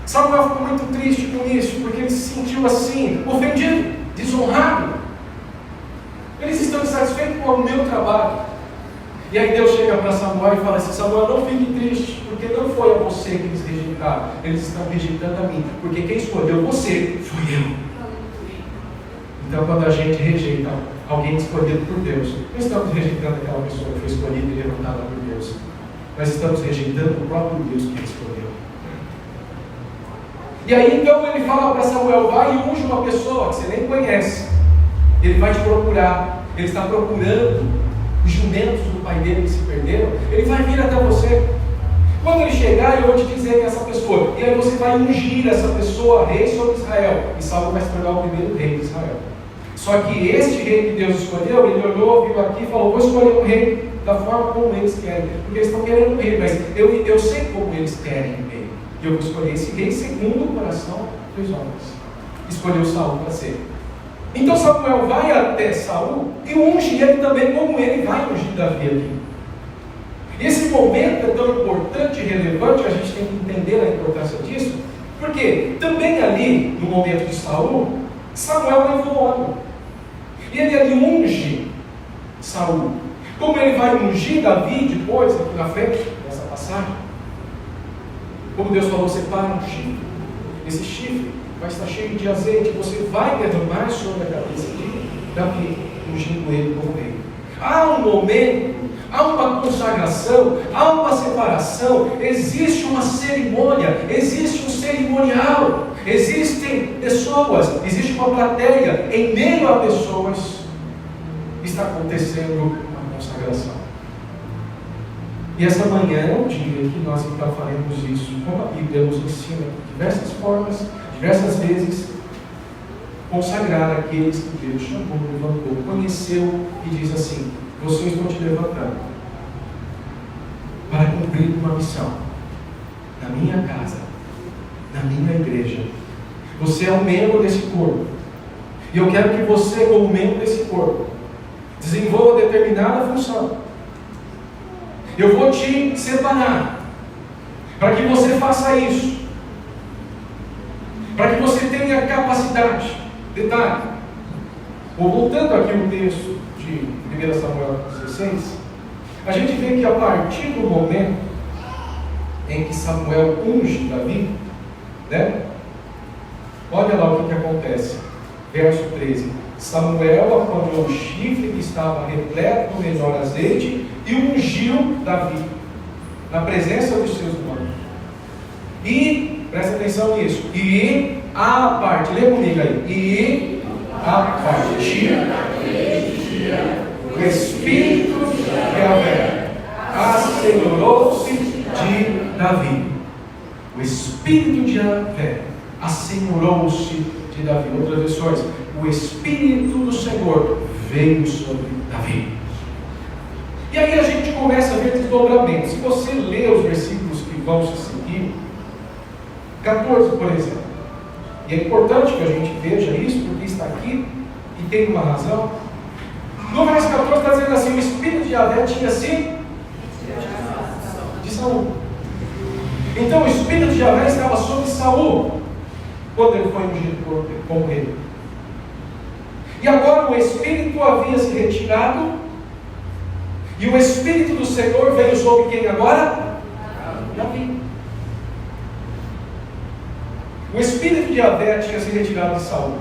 Samuel ficou muito triste com isso, porque ele se sentiu assim, ofendido, desonrado. Eles estão insatisfeitos com o meu trabalho. E aí Deus chega para Samuel e fala assim: Samuel, não fique triste, porque não foi a você que eles rejeitaram, eles estão rejeitando a mim, porque quem escolheu você fui eu. Então, quando a gente rejeita alguém escolhido por Deus, não estamos rejeitando aquela pessoa que foi escolhida e levantada por Deus, nós estamos rejeitando o próprio Deus que ele escolheu. E aí então ele fala para Samuel: vai e unge uma pessoa que você nem conhece, ele vai te procurar, ele está procurando os jumentos do pai dele que se perderam, ele vai vir até você. Quando ele chegar, eu vou te dizer que é essa pessoa, e aí você vai ungir essa pessoa rei sobre Israel, e Saul vai se tornar o primeiro rei de Israel. Só que este rei que Deus escolheu, ele olhou, viu aqui e falou: vou escolher um rei da forma como eles querem, porque eles estão querendo um rei, mas eu sei como eles querem um rei, e eu vou escolher esse rei segundo o coração dos homens. Escolheu Saul para ser. Então Samuel vai até Saul e unge ele também, como ele vai ungir Davi aqui. Esse momento é tão importante e relevante, a gente tem que entender a importância disso, porque também ali, no momento de Saul, Samuel levou homem. E ele ali unge Saul. Como ele vai ungir Davi depois, aqui na frente, nessa passagem. Como Deus falou: separa um chifre. Esse chifre vai estar cheio de azeite, você vai derramar sobre a cabeça de Davi, ungindo ele como rei. Há um momento, há uma consagração, há uma separação, existe uma cerimônia, existe um cerimonial, existem pessoas, existe uma plateia, em meio a pessoas está acontecendo uma consagração. consideração. E essa manhã é um dia que nós então faremos isso, como a Bíblia nos ensina, de diversas formas, diversas vezes, consagrar aqueles que Deus chamou, levantou, conheceu e diz assim: vocês estão te levantando para cumprir uma missão na minha casa, na minha igreja. Você é um membro desse corpo, e eu quero que você, como membro desse corpo, desenvolva determinada função. Eu vou te separar para que você faça isso, para que você tenha capacidade. Detalhe, voltando aqui no texto de 1 Samuel 16, a gente vê que a partir do momento em que Samuel unge Davi, né? Olha lá o que acontece, verso 13: Samuel apanhou o chifre que estava repleto do melhor azeite e ungiu Davi na presença dos seus irmãos. E, presta atenção nisso, e a parte, lê comigo aí, e a partir o Espírito de Yahvé assenhorou-se de Davi. O Espírito de Yahvé assenhorou-se de Davi. Outras versões: o Espírito do Senhor veio sobre Davi. E aí a gente começa a ver desdobramentos. Se você ler os versículos que vão se seguir, 14, por exemplo, e é importante que a gente veja isso, porque está aqui e tem uma razão. No verso 14 está dizendo assim: o Espírito de Yahvé tinha sido de Saul. Então o Espírito de Yahvé estava sobre Saul quando ele foi ungido como rei. E agora o Espírito havia se retirado, e o Espírito do Senhor veio sobre quem agora? Davi. O Espírito de Yahvé tinha se retirado de Saul,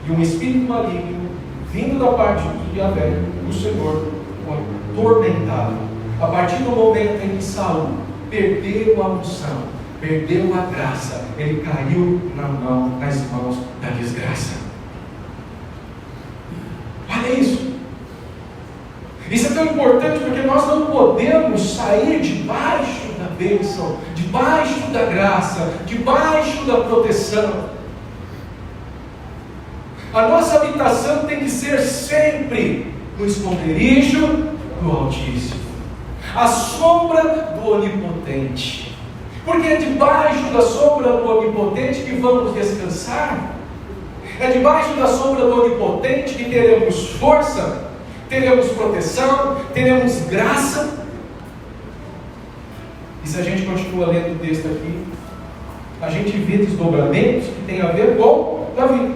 e um Espírito maligno vindo da parte de Yahvé, do Senhor, o atormentava. A partir do momento em que Saul perdeu a unção, perdeu a graça, ele caiu nas mãos da desgraça. Olha isso. Isso é tão importante porque nós não podemos sair debaixo da bênção, debaixo da graça, debaixo da proteção. A nossa habitação tem que ser sempre no esconderijo do Altíssimo, à sombra do Onipotente, porque é debaixo da sombra do Onipotente que vamos descansar. É debaixo da sombra do Onipotente que teremos força, teremos proteção, teremos graça. E se a gente continua lendo o texto aqui, a gente vê desdobramentos que tem a ver com Davi.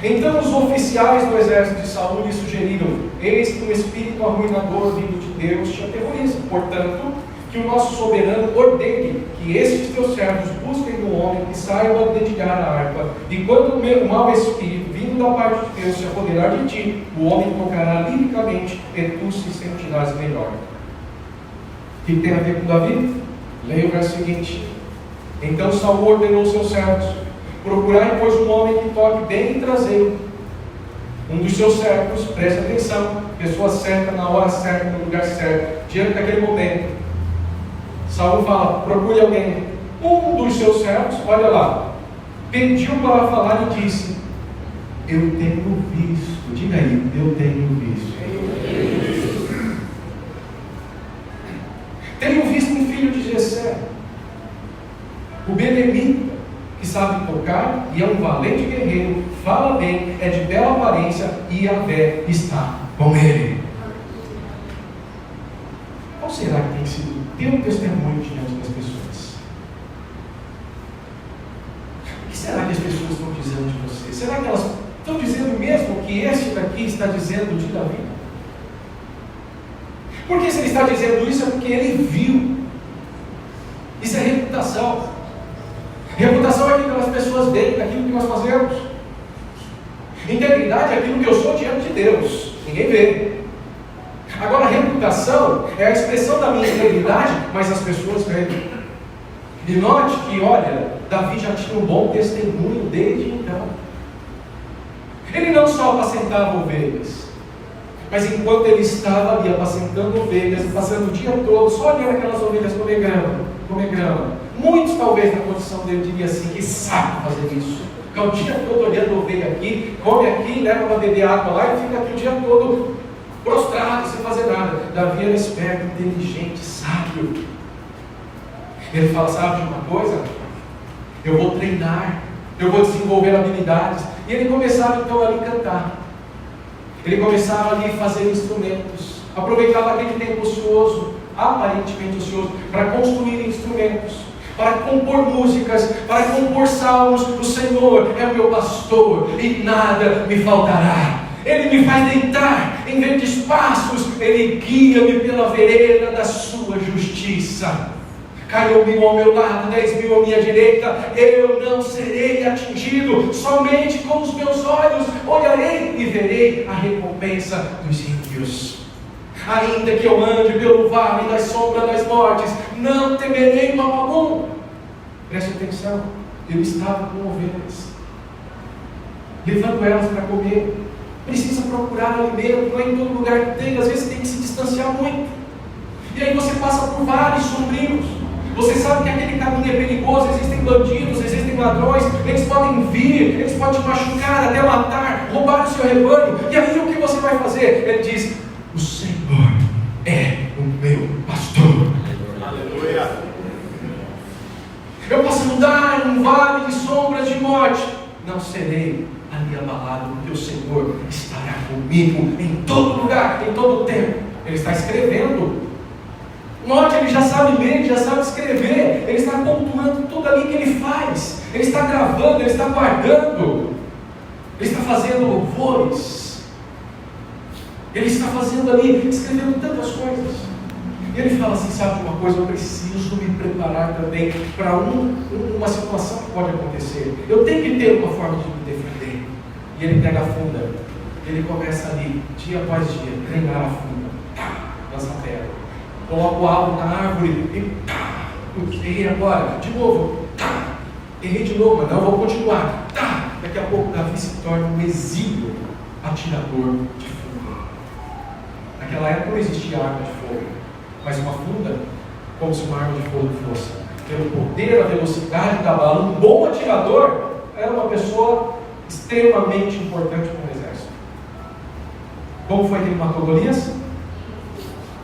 Então os oficiais do exército de Saul lhe sugeriram: eis que um espírito arruinador vindo de Deus te aterroriza. Portanto, que o nosso soberano ordene que estes teus servos busquem um homem que saiba dedilhar a harpa, e quando o mau espírito vindo da parte de Deus se apoderar de ti, o homem tocará liricamente e tu se sentirás melhor. O que tem a ver com Davi? Leia o verso seguinte: então Saul ordenou seus servos: procurai, pois, um homem que toque bem e trazei um dos seus servos, preste atenção, pessoa certa, na hora certa, no lugar certo, diante daquele momento. Saul fala: procure alguém. Um dos seus servos, olha lá, pediu para falar e disse: eu tenho visto. Diga aí: eu tenho visto. Tenho visto um filho de Jessé, o Benemita, que sabe tocar e é um valente guerreiro, fala bem, é de bela aparência, e Yahvé está com ele. Qual será que tem sido o teu testemunho diante das pessoas? O que será que as pessoas estão dizendo de você? Será que elas estão dizendo mesmo o que este daqui está dizendo de Davi? Porque se ele está dizendo isso é porque ele viu. Isso é reputação. Reputação é aquilo que as pessoas veem daquilo que nós fazemos. Integridade é aquilo que eu sou diante de Deus. Ninguém vê. Agora, a reputação é a expressão da minha integridade, mas as pessoas veem. E note que, olha, Davi já tinha um bom testemunho desde então. Ele não só apacentava ovelhas. Mas enquanto ele estava ali apacentando ovelhas, passando o dia todo, só olhando aquelas ovelhas comer grama. Muitos talvez na condição dele diriam assim, que saco fazer isso. Ficar o dia todo olhando ovelha aqui, come aqui, leva para beber água lá e fica aqui o dia todo prostrado, sem fazer nada. Davi era esperto, inteligente, sábio. Ele fala, sabe de uma coisa? Eu vou treinar, eu vou desenvolver habilidades. E ele começava então ali a cantar. Ele começava ali a fazer instrumentos. Aproveitava aquele tempo ocioso, aparentemente ocioso, para construir instrumentos, para compor músicas, para compor salmos. O Senhor é o meu pastor e nada me faltará. Ele me faz deitar em verdes pastos, Ele guia-me pela vereda da sua justiça. Caiu 1000 ao meu lado, 10.000 à minha direita, eu não serei atingido. Somente com os meus olhos olharei e verei a recompensa dos ímpios. Ainda que eu ande pelo vale da sombra das mortes, não temerei mal algum. Preste atenção, ele estava com ovelhas, levando elas para comer. Precisa procurar alimento, não é em todo lugar que tem, às vezes tem que se distanciar muito. E aí você passa por vales sombrios. Você sabe que aquele caminho é perigoso, existem bandidos, existem ladrões, eles podem vir, eles podem te machucar, até matar, roubar o seu rebanho. E aí o que você vai fazer? Ele diz, o Senhor é o meu pastor. Aleluia. Eu posso andar em um vale de sombras de morte, não serei ali abalado, porque o Senhor estará comigo em todo lugar, em todo tempo. Ele está escrevendo. Note, ele já sabe ler, ele já sabe escrever, ele está pontuando tudo ali que ele faz, ele está gravando, ele está guardando, ele está fazendo louvores, ele está fazendo ali, escrevendo tantas coisas. E ele fala assim, sabe de uma coisa, eu preciso me preparar também para uma situação que pode acontecer. Eu tenho que ter uma forma de me defender. E ele pega a funda, ele começa ali, dia após dia, treinar a funda, lança a pedra. Coloca o alvo na árvore e errei agora, de novo, errei de novo, mas não, vou continuar. Daqui a pouco Davi se torna um exímio atirador de funda. Naquela época não existia arma de fogo, mas uma funda, como se uma arma de fogo fosse. Pelo poder, a velocidade da bala, um bom atirador era uma pessoa extremamente importante para o exército. Como foi que ele matou Golias?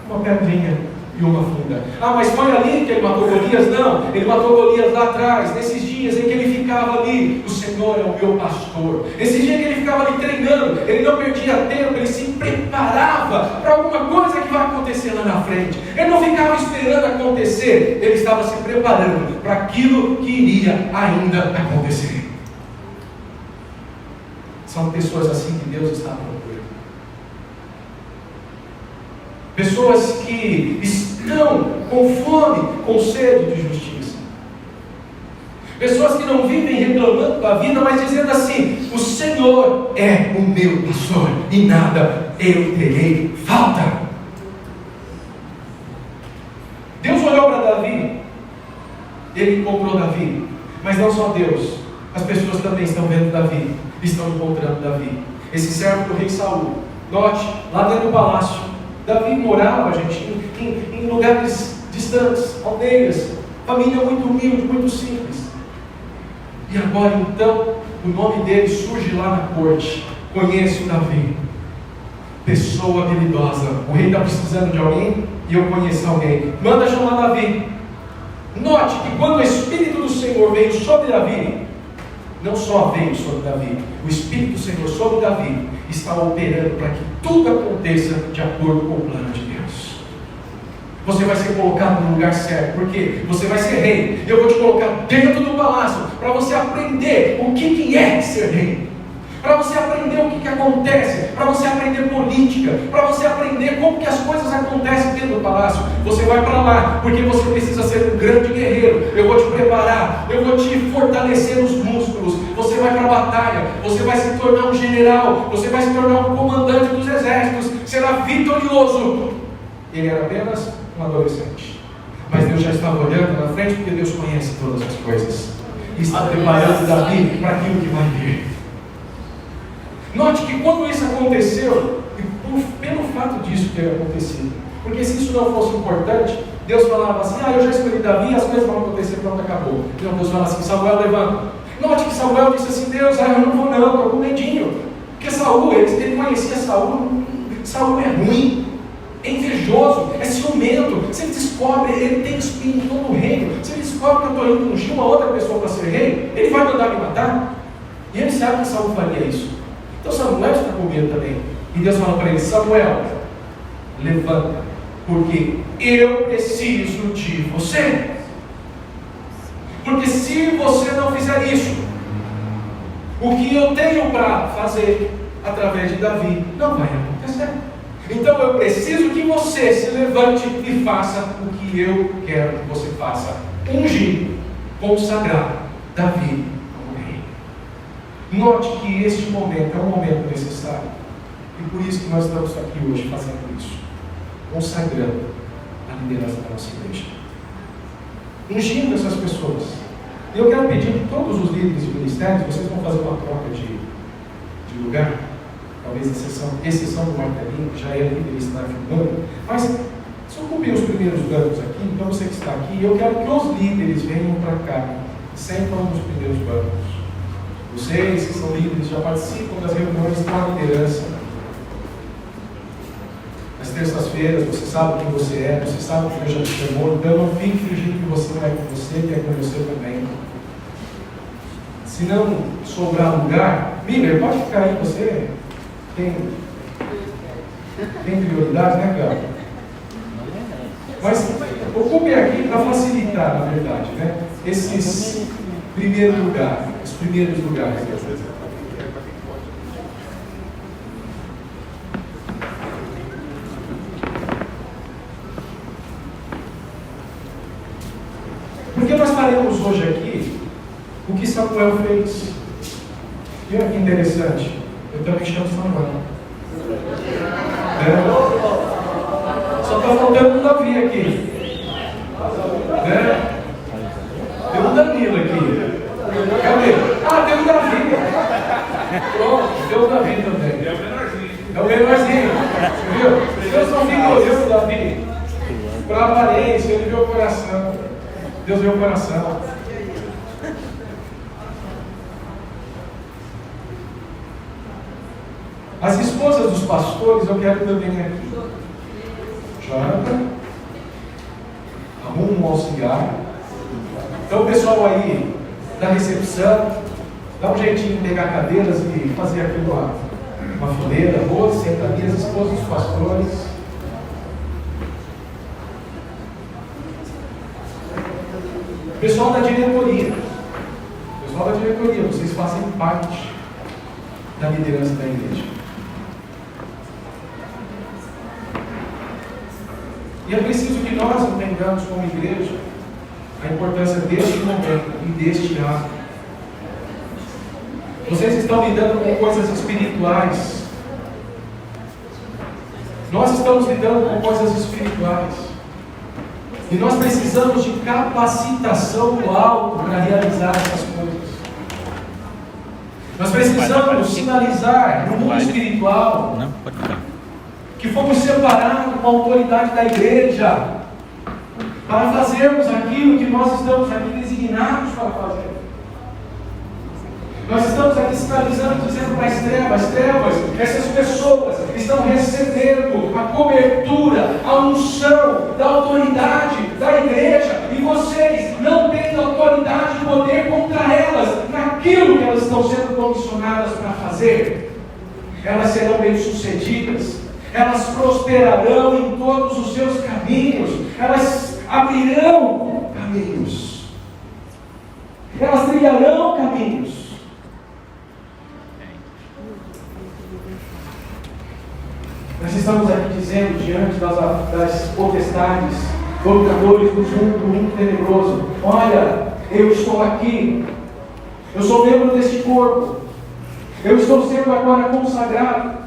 Uma pedrinha e uma funda. Mas foi ali que ele matou Golias? Não, ele matou Golias lá atrás, nesses dias em que ele ficava ali, o Senhor é o meu pastor. Esse dia que ele ficava ali treinando, ele não perdia tempo, ele se preparava para alguma coisa que vai acontecer lá na frente. Ele não ficava esperando acontecer, ele estava se preparando para aquilo que iria ainda acontecer. São pessoas assim que Deus está procurando. Pessoas que estão com fome, com sede de justiça. Pessoas que não vivem reclamando da vida, mas dizendo assim, o Senhor é o meu pastor e nada eu terei falta. Deus olhou para Davi, ele encontrou Davi, mas não só Deus, as pessoas também estão vendo Davi, estão encontrando Davi. Esse servo do rei Saul, note, lá dentro do palácio, Davi morava, gente, em lugares distantes, aldeias, família muito humilde, muito simples. E agora então, o nome dele surge lá na corte. Conheço Davi, pessoa habilidosa. O rei está precisando de alguém e eu conheço alguém. Manda chamar Davi. Note que quando o Espírito do Senhor veio sobre Davi, não só veio sobre Davi, o Espírito do Senhor sobre Davi está operando para que tudo aconteça de acordo com o plano de Deus. Você vai ser colocado no lugar certo, porque você vai ser rei. Eu vou te colocar dentro do palácio para você aprender o que é ser rei, para você aprender o que acontece, para você aprender política, para você aprender como que as coisas acontecem dentro do palácio. Você vai para lá, porque você precisa ser um grande guerreiro. Eu vou te preparar, eu vou te fortalecer os músculos. Você vai para a batalha, você vai se tornar um general, você vai se tornar um comandante dos exércitos, será vitorioso. Ele era apenas um adolescente, mas Deus já estava olhando na frente, porque Deus conhece todas as coisas e está preparando Davi para aquilo que vai vir. Note que quando isso aconteceu, e pelo fato disso ter acontecido. Porque se isso não fosse importante, Deus falava assim, eu já escolhi Davi, as coisas vão acontecer, pronto, acabou. Não, Deus fala assim, Samuel, levanta. Note que Samuel disse assim, Deus, eu não vou não, estou com medinho. Porque Saul, ele conhecia Saul, Saul é ruim, é invejoso, é ciumento. Se ele descobre, ele tem espinho em todo o reino. Se ele descobre que eu estou indo ungir uma outra pessoa para ser rei, ele vai mandar me matar. E ele sabe que Saul faria isso. Então Samuel está com medo também. E Deus fala para ele, Samuel, levanta, porque eu preciso de você. Porque se você não fizer isso, o que eu tenho para fazer através de Davi não vai acontecer. Então eu preciso que você se levante e faça o que eu quero que você faça. Ungir, consagrar Davi como rei. Note que este momento é um momento necessário. E por isso que nós estamos aqui hoje fazendo isso. Consagrando a liderança da nossa igreja. Ungindo essas pessoas. E eu quero pedir que todos os líderes de ministérios, vocês vão fazer uma troca de lugar. Talvez exceção do Martelinho, que já é líder e está filmando. Mas se ocupem os primeiros bancos aqui, então você que está aqui, eu quero que os líderes venham para cá. Sentam nos primeiros bancos. Vocês que são líderes já participam das reuniões com a liderança. Nas terças-feiras, você sabe quem você é, você sabe que Deus já te chamou, então não fique fingindo que você não é com você, que é com você também. Se não sobrar lugar, Miller, pode ficar aí você. Tem prioridade, né, cara? Mas ocupem aqui para facilitar, na verdade, né? Esses primeiros lugares. Porque nós faremos hoje aqui o que Samuel fez. E olha que interessante, eu também chamo Samuel. Só está faltando um Davi aqui. Tem um Danilo aqui. Cadê? Tem um Davi. Pronto, tem um Davi também. É o menorzinho. Você viu? Deus não ficou o Davi. Para a aparência, ele viu o coração. Deus viu o coração. As esposas dos pastores, eu quero também aqui. Janta, arruma um auxiliar. Então, o pessoal aí da recepção, dá um jeitinho de pegar cadeiras e fazer aqui uma fileira boa, senta ali as esposas dos pastores. Pessoal da diretoria, vocês fazem parte da liderança da igreja. E é preciso que nós entendamos como igreja a importância deste momento e deste ato. Vocês estão lidando com coisas espirituais. Nós estamos lidando com coisas espirituais. E nós precisamos de capacitação do alto para realizar essas coisas. Nós precisamos sinalizar no mundo espiritual que fomos separados com a autoridade da igreja para fazermos aquilo que nós estamos aqui designados para fazer. Nós estamos aqui sinalizando, dizendo para as trevas, essas pessoas estão recebendo a cobertura, a unção da autoridade da igreja, e vocês não têm autoridade e poder contra elas, naquilo que elas estão sendo comissionadas para fazer. Elas serão bem-sucedidas, elas prosperarão em todos os seus caminhos, elas abrirão caminhos, elas trilharão caminhos. Nós estamos aqui dizendo, diante das potestades, dominadores do mundo tenebroso: olha, eu estou aqui, eu sou membro deste corpo, eu estou sendo agora consagrado.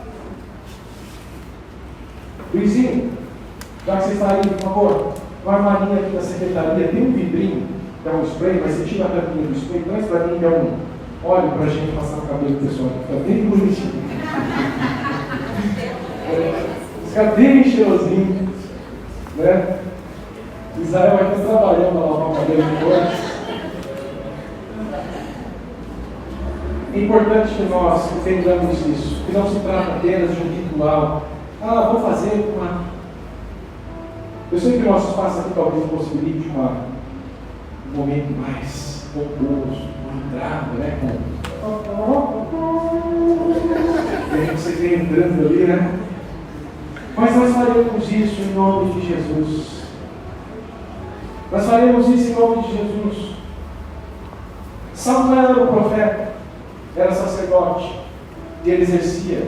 Luizinho, já que você está aí, por favor, no armarinho aqui da secretaria tem um vidrinho, dá um spray, mas você tira a tampinha do spray, traz para mim, dá um óleo para a gente passar no cabelo do pessoal, fica bem bonitinho. ficar bem cheirosinho, né? Israel vai estar trabalhando para lavar o cabelo de hoje. É importante que nós entendamos isso, que não se trata apenas de um ritual. Vou fazer uma. Eu sei que o nosso espaço aqui talvez possibilite um momento mais pomposo, uma entrada, né? E você vem entrando ali, né? Mas nós faremos isso em nome de Jesus. Nós faremos isso em nome de Jesus. Samuel era o profeta, era sacerdote, e ele exercia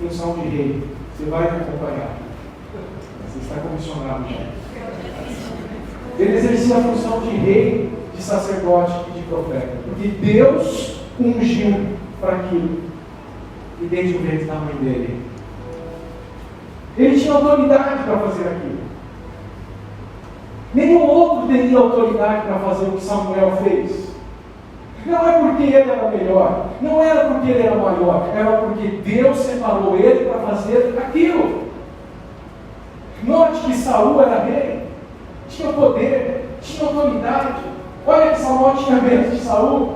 função de rei. Você vai me acompanhar. Você está comissionado já. Ele exercia a função de rei, de sacerdote e de profeta. Porque Deus ungiu para aquilo. E desde o ventre da mãe dele. Ele tinha autoridade para fazer aquilo. Nenhum outro teria autoridade para fazer o que Samuel fez. Não é porque ele era melhor, não era porque ele era maior, era porque Deus separou ele para fazer aquilo. Note que Saul era rei, tinha poder, tinha autoridade. Olha que Samuel tinha medo de Saul,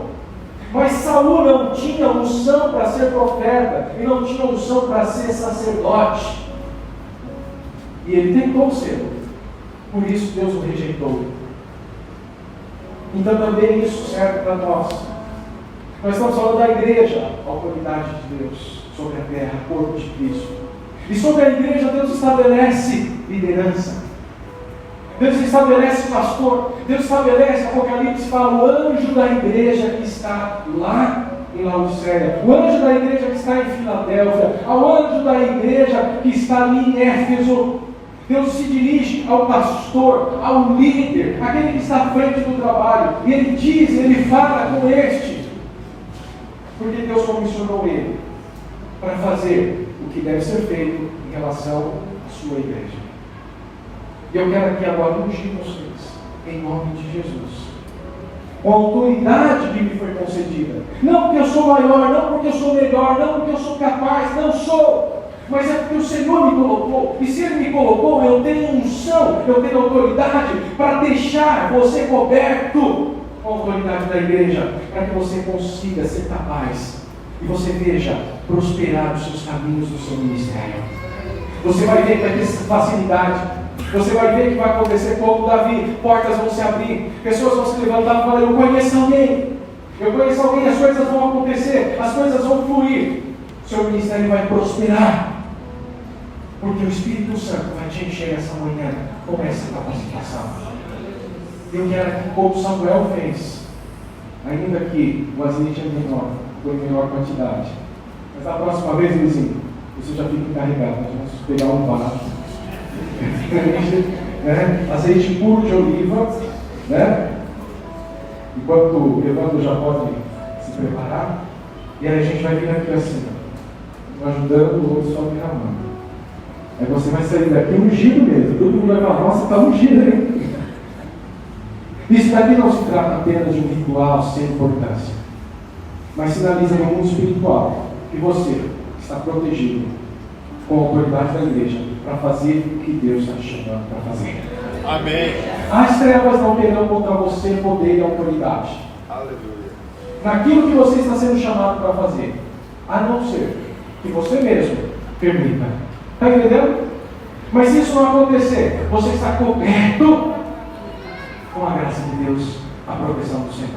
mas Saul não tinha unção para ser profeta e não tinha unção para ser sacerdote. E ele tentou ser, por isso Deus o rejeitou. Então também isso serve para nós. Nós estamos falando da igreja, a autoridade de Deus sobre a terra, corpo de Cristo. E sobre a igreja Deus estabelece liderança. Deus estabelece pastor. Deus estabelece, Apocalipse fala, o anjo da igreja que está lá em Laodiceia, o anjo da igreja que está em Filadélfia, ao anjo da igreja que está ali em Éfeso. Deus se dirige ao pastor, ao líder, aquele que está à frente do trabalho, e ele diz, ele fala com este, porque Deus comissionou ele para fazer o que deve ser feito em relação à sua igreja. E eu quero aqui agora ungir vocês, em nome de Jesus. Com a autoridade que me foi concedida, não porque eu sou maior, não porque eu sou melhor, não porque eu sou capaz, não sou. Mas é porque o Senhor me colocou, e se Ele me colocou, eu tenho unção, eu tenho autoridade para deixar você coberto com a autoridade da igreja, para que você consiga ser capaz, e você veja prosperar os seus caminhos do seu ministério. Você vai ver que vai ter facilidade, você vai ver que vai acontecer como Davi, portas vão se abrir, pessoas vão se levantar e falar, eu conheço alguém, as coisas vão acontecer, as coisas vão fluir, seu ministério vai prosperar. Porque o Espírito Santo vai te encher essa manhã com essa capacitação. Eu quero que, como Samuel fez, ainda que o azeite é menor, foi em menor quantidade, mas da próxima vez, vizinho, você já fica encarregado. Nós vamos pegar um vaso, né? Azeite puro de oliva, né? Enquanto o Evandro já pode se preparar, e aí a gente vai vir aqui assim, um ajudando, o outro só derramando. Aí você vai sair daqui ungido mesmo. Todo mundo vai falar, nossa, está ungido, hein? Isso daqui não se trata apenas de um ritual sem importância, mas sinaliza no mundo espiritual que você está protegido com a autoridade da igreja para fazer o que Deus está te chamando para fazer. Amém. As trevas não terão contra você poder e autoridade. Aleluia. Naquilo que você está sendo chamado para fazer, a não ser que você mesmo permita. Está entendendo? Mas se isso não acontecer, você está coberto com a graça de Deus, a proteção do Senhor.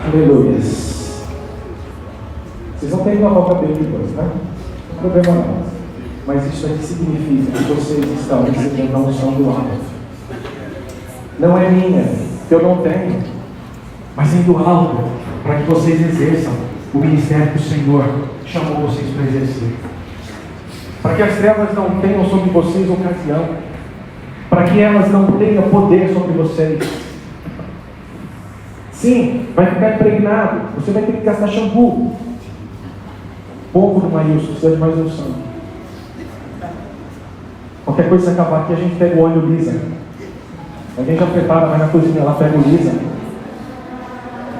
Aleluia. Vocês não têm que lavar o cabelo depois, né? Não tem problema não. Mas isso aqui significa que vocês estão recebendo a unção do alto. Não é minha, que eu não tenho, mas é do alto, para que vocês exerçam o ministério que o Senhor chamou vocês para exercer. Para que as trevas não tenham sobre vocês ocasião, para que elas não tenham poder sobre vocês. Sim, vai ficar impregnado, você vai ter que gastar shampoo. Pouco do maiúsculo, precisa de mais unção. Qualquer coisa que acabar aqui, a gente pega o óleo lisa. A gente já prepara, vai na cozinha lá, pega o Lisa.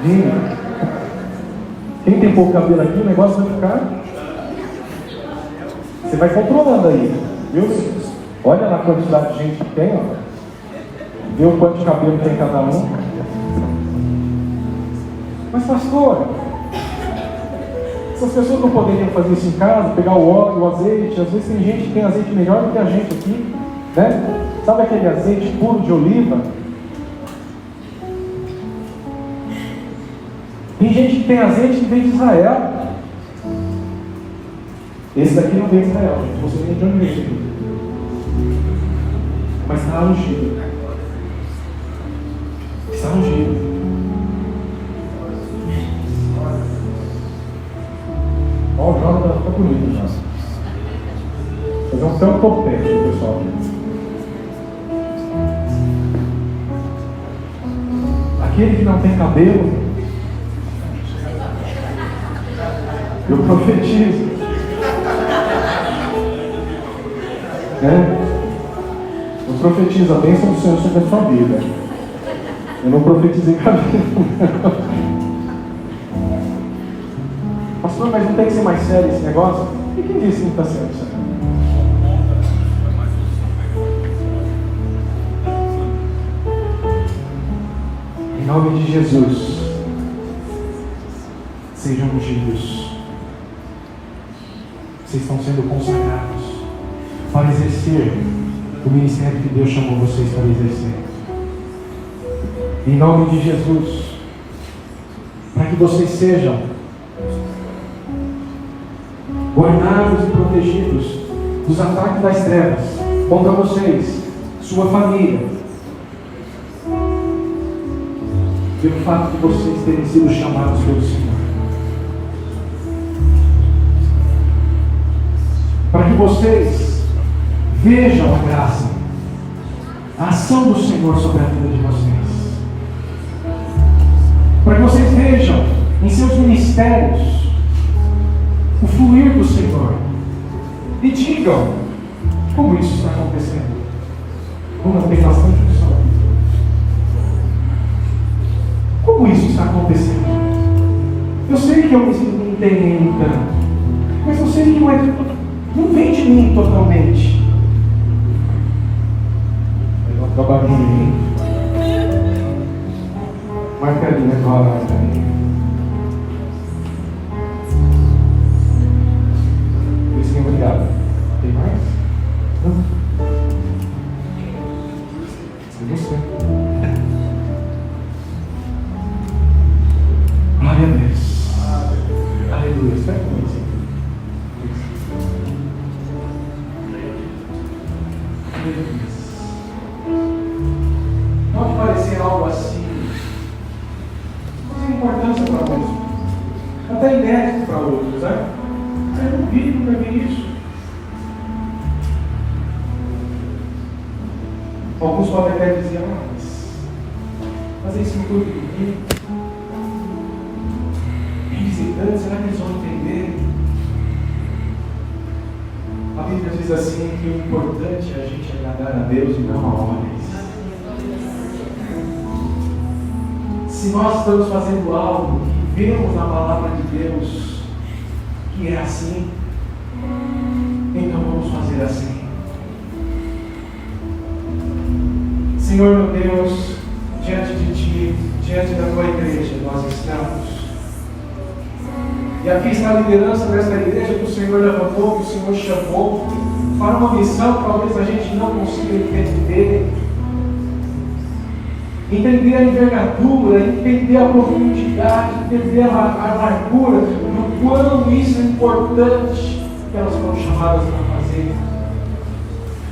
Vinha. Quem tem pouco cabelo aqui, o negócio vai ficar. Você vai controlando aí, viu? Olha lá a quantidade de gente que tem, ó. Vê o quanto de cabelo tem cada um. Mas pastor, essas pessoas não poderiam fazer isso em casa, pegar o óleo, o azeite. Às vezes tem gente que tem azeite melhor do que a gente aqui, né? Sabe aquele azeite puro de oliva? Tem gente que tem azeite que vem de Israel. Esse daqui não vem de Israel, gente. Você nem de onde vem aqui. Mas está ungido. Está ungido. Ó, o Jonathan está bonito já. Fazer um tanto topete, pessoal. Aquele que não tem cabelo, eu profetizo. Eu profetizo a bênção do Senhor sobre a sua vida. Eu não profetizei cabelo. Pastor, mas não tem que ser mais sério esse negócio? E quem disse que não está sendo sério? Em nome de Jesus, sejam ungidos. Vocês estão sendo consagrados para exercer o ministério que Deus chamou vocês para exercer. Em nome de Jesus, para que vocês sejam guardados e protegidos dos ataques das trevas contra vocês, sua família, pelo fato de vocês terem sido chamados pelo Senhor. Para que vocês vejam a graça, a ação do Senhor sobre a vida de vocês. Para que vocês vejam em seus ministérios o fluir do Senhor. E digam como isso está acontecendo. Como tem bastante pessoal. Como isso está acontecendo? Eu sei que eu me entendo tanto, mas eu sei que não vem de mim totalmente. Eu vou acabar aqui. Marcarinha agora, marcarinha. Luizinho, obrigado. Tem mais? Não? É você. Glória a Deus. Aleluia. Espera comigo. Pode parecer algo assim, sem importância para uns, até inédito para outros, né? Eu não vi, nunca vi isso. Alguns podem até dizer, mas isso não foi comigo. Vem visitando, será que eles vão entender? A Bíblia diz assim que o importante é a gente agradar a Deus e não a homens. Se nós estamos fazendo algo que vemos na palavra de Deus que é assim, então vamos fazer assim. Senhor meu Deus, diante de Ti, diante da Tua igreja, nós estamos. E aqui está a liderança desta igreja que o Senhor levantou, que o Senhor chamou para uma missão que talvez a gente não consiga entender a envergadura, entender a profundidade, entender a largura, do quão isso é importante que elas foram chamadas para fazer.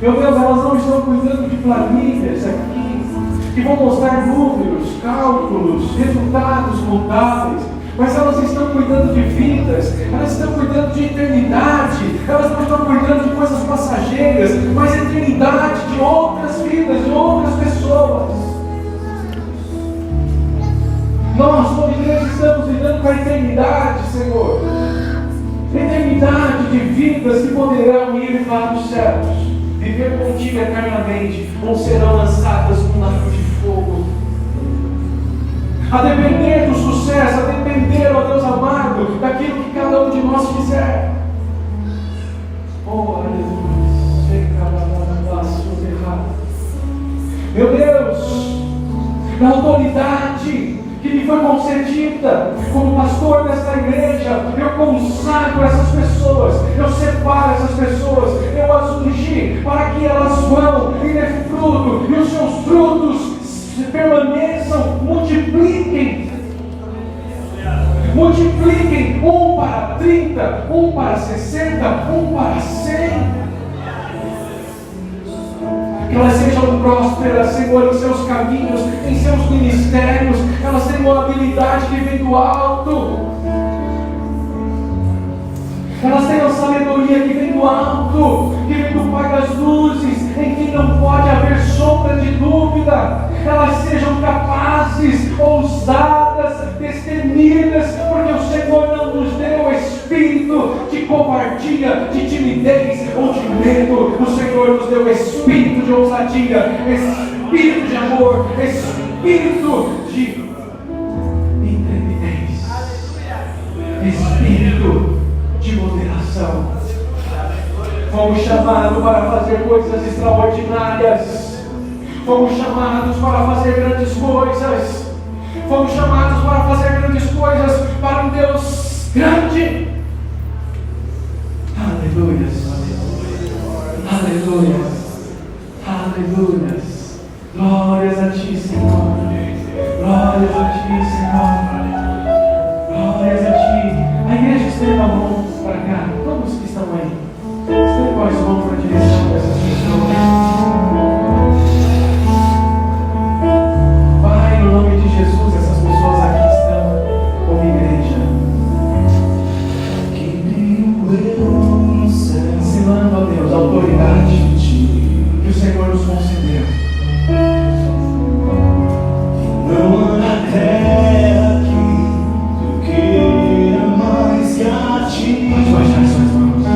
Meu Deus, elas não estão cuidando de planilhas aqui, que vão mostrar números, cálculos, resultados contábeis, mas elas estão cuidando de vidas, elas estão cuidando de eternidade, elas não estão cuidando de coisas passageiras, mas eternidade de outras vidas, de outras pessoas. Nós, como igreja, estamos lidando com a eternidade, Senhor. Eternidade de vidas que poderão ir para os céus, viver contigo eternamente, ou serão lançadas no lago de a depender do sucesso, a depender, ó Deus amado, daquilo que cada um de nós fizer. Oh, aleluia. Meu Deus, na autoridade que me foi concedida como pastor desta igreja, eu consagro essas pessoas, eu separo essas pessoas, eu as ungi para que elas vão e dê fruto, e os seus frutos permaneçam, multipliquem, um para 30, um para 60, um para 100. Que elas sejam prósperas, Senhor, em seus caminhos, em seus ministérios. Elas tenham uma habilidade que vem do alto. Elas tenham sabedoria que vem do alto, que vem do Pai das luzes, em quem não pode haver sombra de dúvida. Elas sejam capazes, ousadas, destemidas, porque o Senhor não nos deu espírito de covardia, de timidez ou de medo. O Senhor nos deu espírito de ousadia, espírito de amor, espírito de intrepidez, espírito de moderação. Fomos chamados para fazer coisas extraordinárias. Fomos chamados para fazer grandes coisas. Fomos chamados para fazer grandes coisas para um Deus grande. Aleluia. Aleluia. Aleluia. Glórias a Ti, Senhor. Glórias a Ti, Senhor. Glórias a Ti. A igreja estenda a mão para cá. Todos que estão aí, estenda as mãos para a direção dessas pessoas. Pai, no nome de Jesus, essas pessoas aqui estão como igreja. Ensinando a Deus a autoridade que o Senhor nos concedeu. Não há na terra que eu queira mais que a Ti. Pode baixar suas mãos.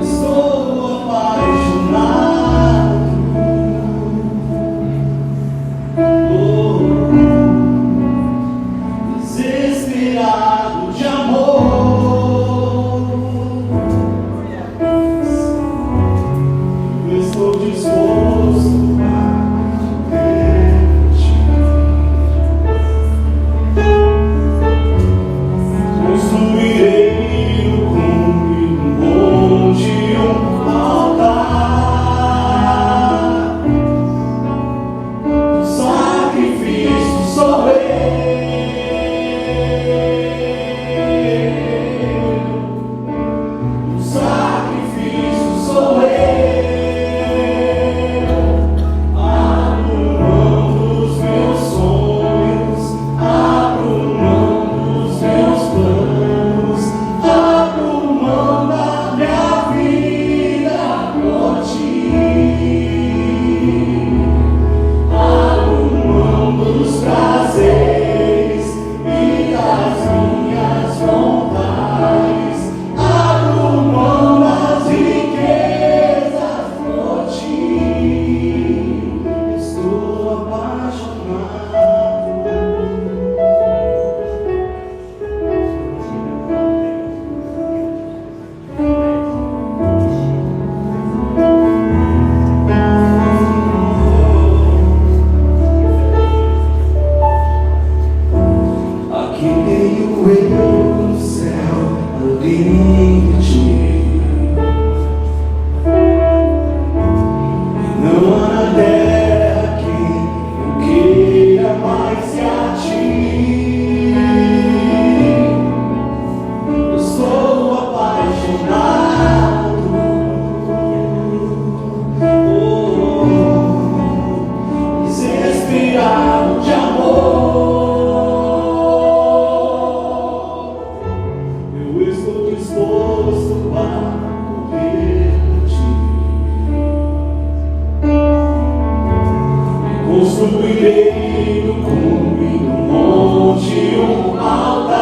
Estou apaixonado, desesperado de amor. Eu estou disposto a ter-te. Construirei no cume um monte, um altar. O sacrifício sou eu. O sacrifício sou eu. Abro mão dos meus sonhos, abro mão dos meus planos, abro mão da minha vida por Ti. Abro mão dos prazeres e das minhas vontades, abro mão das riquezas por Ti. Estou apaixonado. Aqui tenho eu no céu, no limite. E não há na terra que eu queira mais que a Ti. Eu estou apaixonado, desesperado de amor. Eu estou disposto a correr-te. Construirei no cume do monte um altar.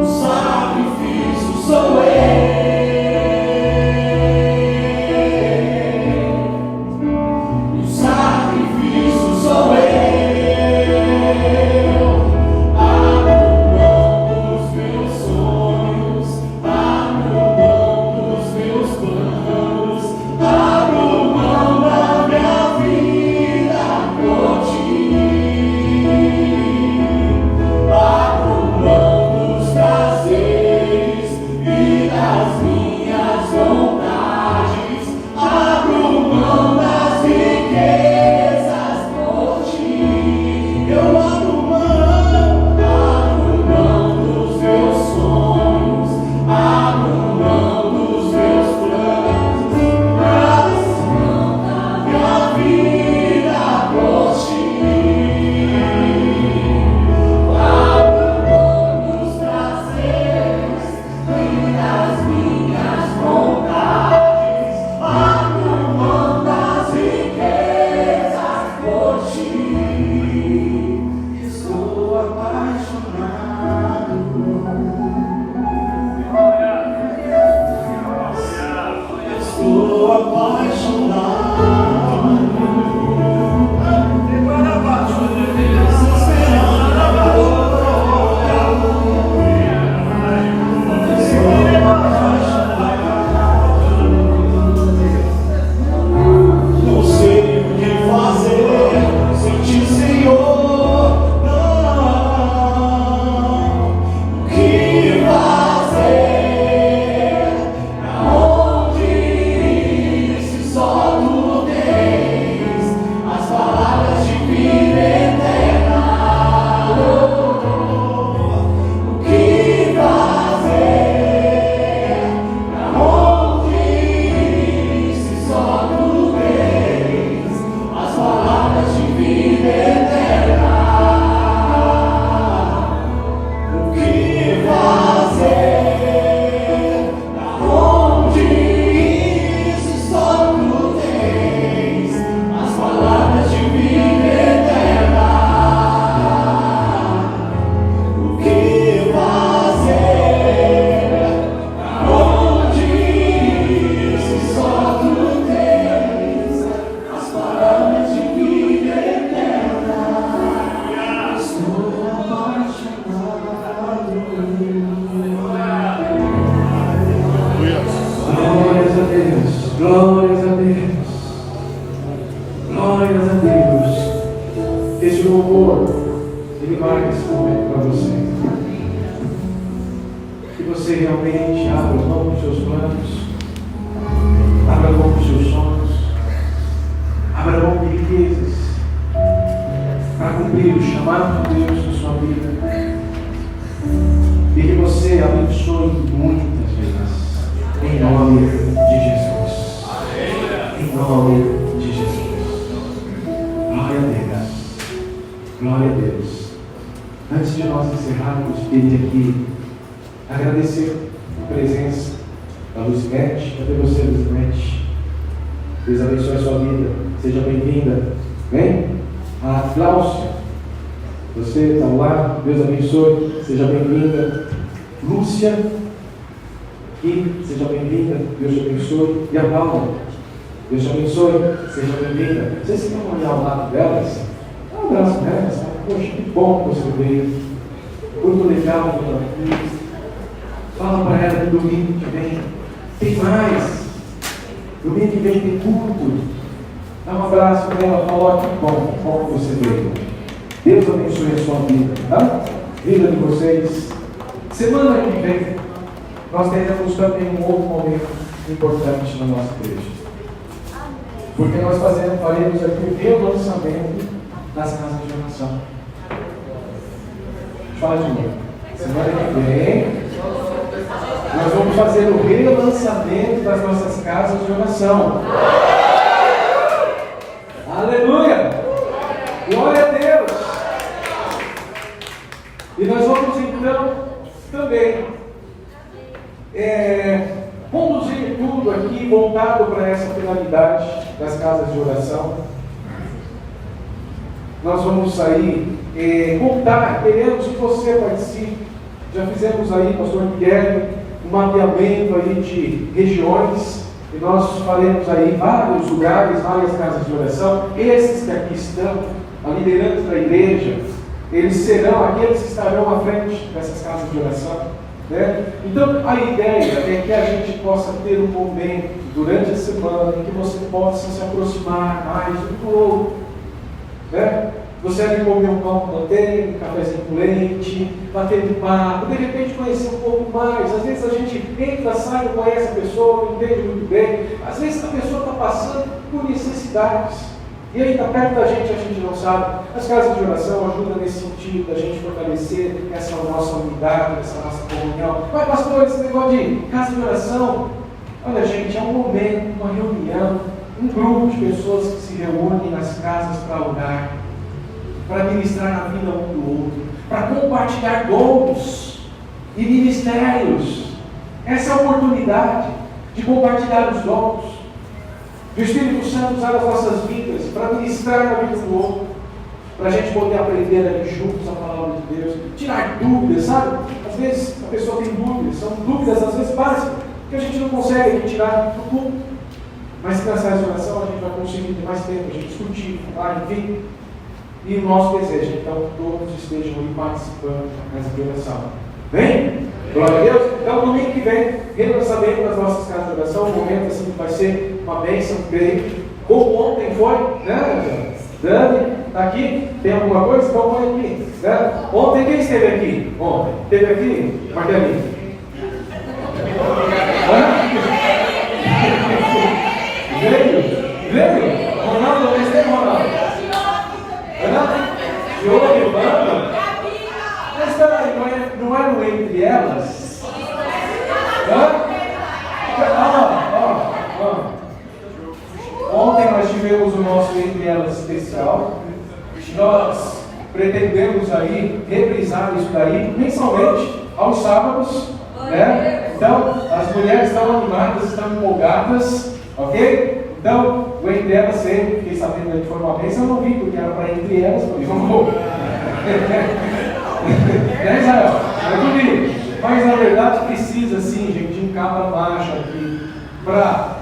O sacrifício sou eu. Glórias a Deus. Esse louvor, ele vai nesse momento para você. Que você realmente abra mão dos seus planos, abra mão dos seus sonhos, abra mão de riquezas, para cumprir o chamado de Deus na sua vida. E que você abençoe muitas vezes, em nome de Jesus. Em nome de Jesus. Glória a Deus. Glória a Deus. Antes de nós encerrarmos, queria aqui agradecer a presença da Luzimete. Cadê você, Luzimete? Deus abençoe a sua vida. Seja bem-vinda. Vem. A Cláudia, você está lá. Deus abençoe. Seja bem-vinda. Lúcia, aqui. Seja bem-vinda. Deus te abençoe. E a Paula, Deus te abençoe. Seja bem-vinda. Vocês estão olhando ao lado delas? Dá um abraço nelas. Poxa, que bom que você veio. Muito legal que ela aqui. Fala para ela que domingo que vem tem mais. Domingo que vem tem culto. Dá um abraço nela. Fala, que bom que você veio. Deus abençoe a sua vida, tá? Vida de vocês. Semana que vem, nós teremos também um outro momento importante na nossa igreja. Porque nós faremos aqui o relançamento das casas de oração. Fala de novo. Semana que vem, nós vamos fazer o relançamento das nossas casas de oração. Aleluia! Glória a Deus! E nós vamos então também conduzir tudo aqui voltado para essa finalidade das casas de oração. Nós vamos sair, contar, queremos que você participe. Já fizemos aí, pastor Guilherme, um mapeamento aí de regiões, e nós faremos aí vários lugares, várias casas de oração. Esses que aqui estão, a liderança da igreja, eles serão aqueles que estarão à frente dessas casas de oração, né? Então a ideia é que a gente possa ter um momento durante a semana em que você possa se aproximar mais um do outro, né? Você ali comer um pão com manteiga, um cafezinho com leite, bater de papo, de repente conhecer um pouco mais. Às vezes a gente entra, sai, não conhece a pessoa, não entende muito bem. Às vezes a pessoa está passando por necessidades. E aí está perto da gente, a gente não sabe. As casas de oração ajudam nesse sentido, da gente fortalecer essa nossa unidade, essa nossa comunhão. Mas pastor, esse negócio de casa de oração, olha gente, é um momento, uma reunião, um grupo de pessoas que se reúnem nas casas para orar, para ministrar na vida um do outro, para compartilhar dons e ministérios. Essa é a oportunidade de compartilhar os dons. O Espírito Santo usar as nossas vidas para ministrar na vida do outro, para a gente poder aprender ali juntos a palavra de Deus, tirar dúvidas, sabe? Às vezes a pessoa tem dúvidas, são dúvidas às vezes básicas, que a gente não consegue tirar do culto. Mas nessa oração a gente vai conseguir ter mais tempo, a gente discutir, falar, enfim. E o nosso desejo, então, que todos estejam aí participando nessa oração. Vem? Glória a Deus. Então, domingo que vem, relançamento das nossas casas de oração, um momento assim que vai ser uma bênção, creio. Como ontem foi, né? Dani, está aqui? Tem alguma coisa? Então, põe aqui. Né? Ontem, quem esteve aqui? Ontem. Esteve aqui? Martelinho. Veio? Ronaldo, onde esteve, Ronaldo? Diogo, Banda? Mas espera aí, não eram entre elas? Ontem nós tivemos o nosso Entre Elas especial. Nós pretendemos aí reprisar isso daí mensalmente, aos sábados, né? Então, as mulheres estão animadas, estão empolgadas, ok? Então, o Entre Elas sempre, fiquei sabendo da informação, eu não vi porque era para Entre Elas, mas vamos. Né, Israel? Eu vi. Mas na verdade precisa sim, gente, de um cabo baixo aqui para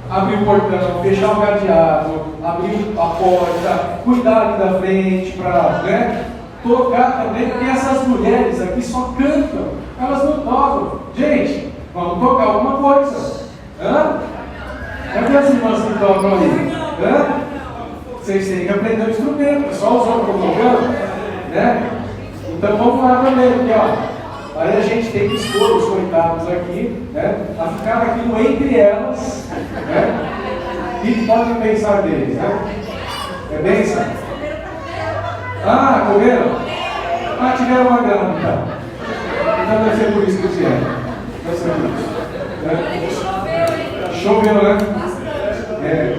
abrir o portão, fechar o cadeado, abrir a porta, cuidar ali da frente, para, né, tocar também, porque essas mulheres aqui só cantam, elas não tocam. Gente, vamos tocar alguma coisa. Hã? Cadê as irmãs que tocam ali? Hã? vocês têm que aprender o instrumento, só os outros tocando, né? Então vamos lá também, aqui, ó. Aí a gente tem que expor os coitados aqui, né? A ficar aquilo entre elas, né? O que podem pensar deles, né? É bênção? Ah, comeram? Ah, tiveram uma grana, então. Então deve ser por isso que vieram. Deve ser por isso. Né? Choveu, né? É.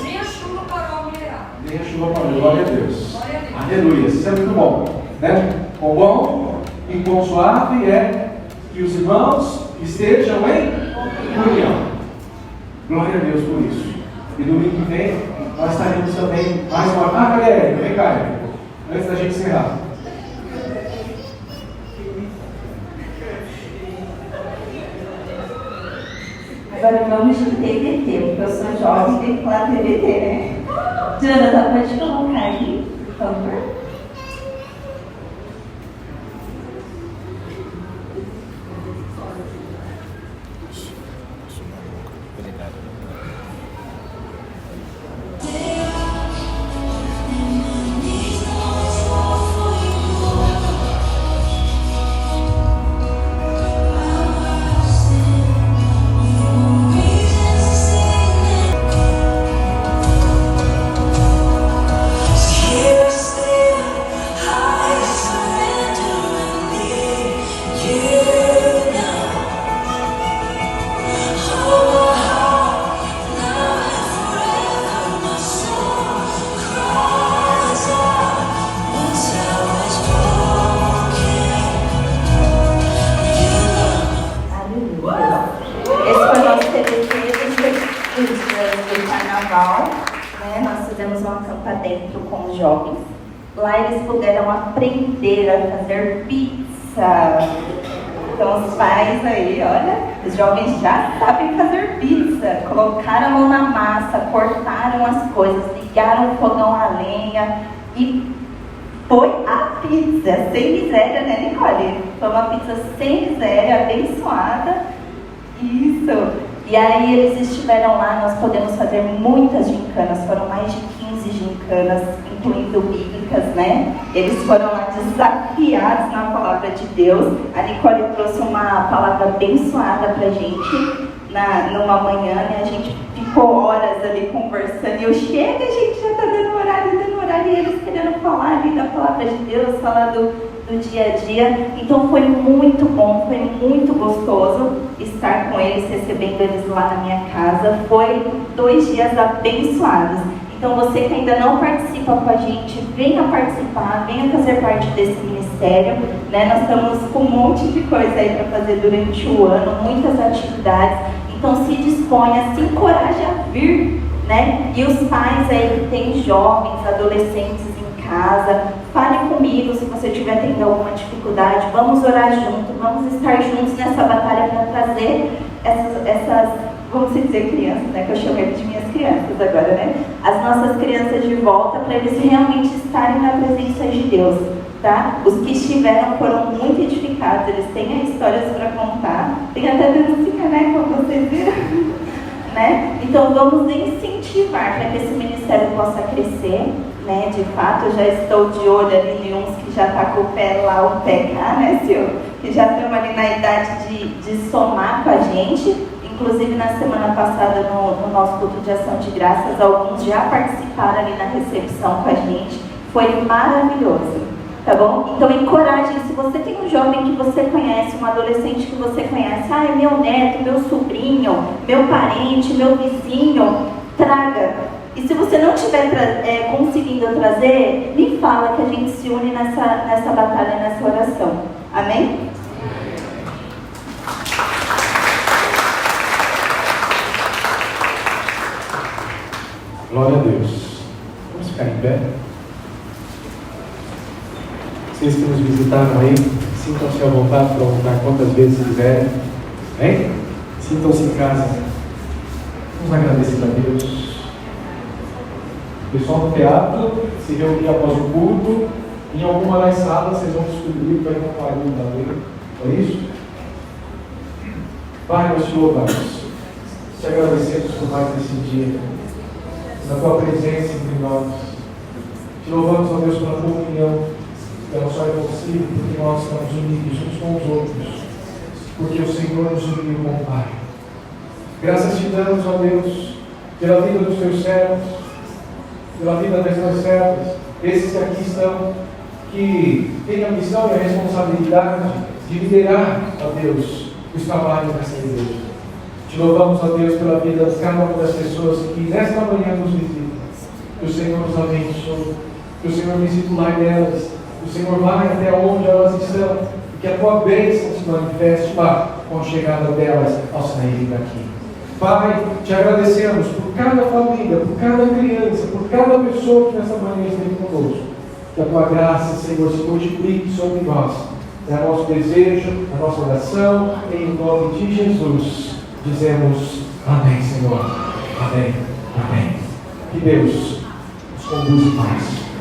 Nem a chuva parou a mulherada. Nem a chuva parou, glória a Deus. Aleluia, isso é muito bom. Né? O bom e com suave é que os irmãos estejam em união. Glória a Deus por isso. E domingo que vem nós estaremos também mais uma. Ah, cadê ele? Vem cá, Érica. Antes da gente encerrar. Agora vamos de TBT, porque eu sou jovem e tenho que falar TBT, né? Jonathan, pode colocar aí, por favor. Lá eles puderam aprender a fazer pizza. Então os pais aí, olha, os jovens já sabem fazer pizza. Colocaram a mão na massa, cortaram as coisas, ligaram o fogão a lenha e foi a pizza, sem miséria, né, Nicole? Foi uma pizza sem miséria, abençoada. Isso. E aí eles estiveram lá, nós podemos fazer muitas gincanas, foram mais de 15 gincanas, incluindo bíblicas, né? Eles foram lá desafiados na palavra de Deus. A Nicole trouxe uma palavra abençoada pra gente numa manhã, né? A gente ficou horas ali conversando e eu chego, a gente já tá dando horário, e eles querendo falar ali da palavra de Deus, falar do dia a dia. Então foi muito bom, foi muito gostoso estar com eles, recebendo eles lá na minha casa. Foi 2 dias abençoados. Então você que ainda não participa com a gente, venha participar, venha fazer parte desse ministério, né? Nós estamos com um monte de coisa aí para fazer durante o ano, muitas atividades. Então se disponha, se encoraje a vir, né? E os pais aí que têm jovens, adolescentes em casa, fale comigo se você estiver tendo alguma dificuldade. Vamos orar juntos, vamos estar juntos nessa batalha para trazer essas, vamos dizer, crianças, né? Que eu chamo eles de minhas crianças agora, né? As nossas crianças de volta, para eles realmente estarem na presença de Deus, tá? Os que estiveram foram muito edificados, eles têm histórias para contar, tem até dancinha, né? Como vocês viram, né? Então vamos incentivar para que esse ministério possa crescer, né? De fato, eu já estou de olho ali em uns que já está com o pé lá, o pé cá, né, senhor? Que já estão ali na idade de somar com a gente. Inclusive, na semana passada, no nosso culto de ação de graças, alguns já participaram ali na recepção com a gente. Foi maravilhoso, tá bom? Então, encorajem. Se você tem um jovem que você conhece, um adolescente que você conhece, ah, é meu neto, meu sobrinho, meu parente, meu vizinho, traga. E se você não estiver conseguindo trazer, me fala que a gente se une nessa batalha, nessa oração. Amém? Glória a Deus. Vamos ficar em pé. Vocês que nos visitaram aí, sintam-se à vontade para voltar quantas vezes quiserem. Hein? Sintam-se em casa. Vamos agradecer a Deus. O pessoal do teatro se reunir após o culto. Em alguma das salas vocês vão descobrir que vai ter um farinho também. É isso? Pai, nós te louvamos. Te agradecemos por mais esse dia. na tua presença entre nós. Te louvamos, ó Deus, pela comunhão, que ela só é possível porque nós estamos unidos uns com os outros, porque o Senhor nos uniu com o Pai. Graças te damos, ó Deus, pela vida dos teus servos, pela vida das tuas servas, esses que aqui estão, que têm a missão e a responsabilidade de liderar, ó Deus, os trabalhos dessa igreja. Te louvamos, ó Deus, pela vida de cada uma das pessoas que nesta manhã nos visitam. Que o Senhor nos abençoe, que o Senhor visite o lar delas, que o Senhor vai até onde elas estão, e que a tua bênção se manifeste lá com a chegada delas ao saírem daqui. Pai, te agradecemos por cada família, por cada criança, por cada pessoa que nessa manhã esteve conosco. Que a tua graça, Senhor, se multiplique sobre nós. É o nosso desejo, a nossa oração, em nome de Jesus. Dizemos amém, Senhor. Amém. Amém. Que Deus nos conduza em paz.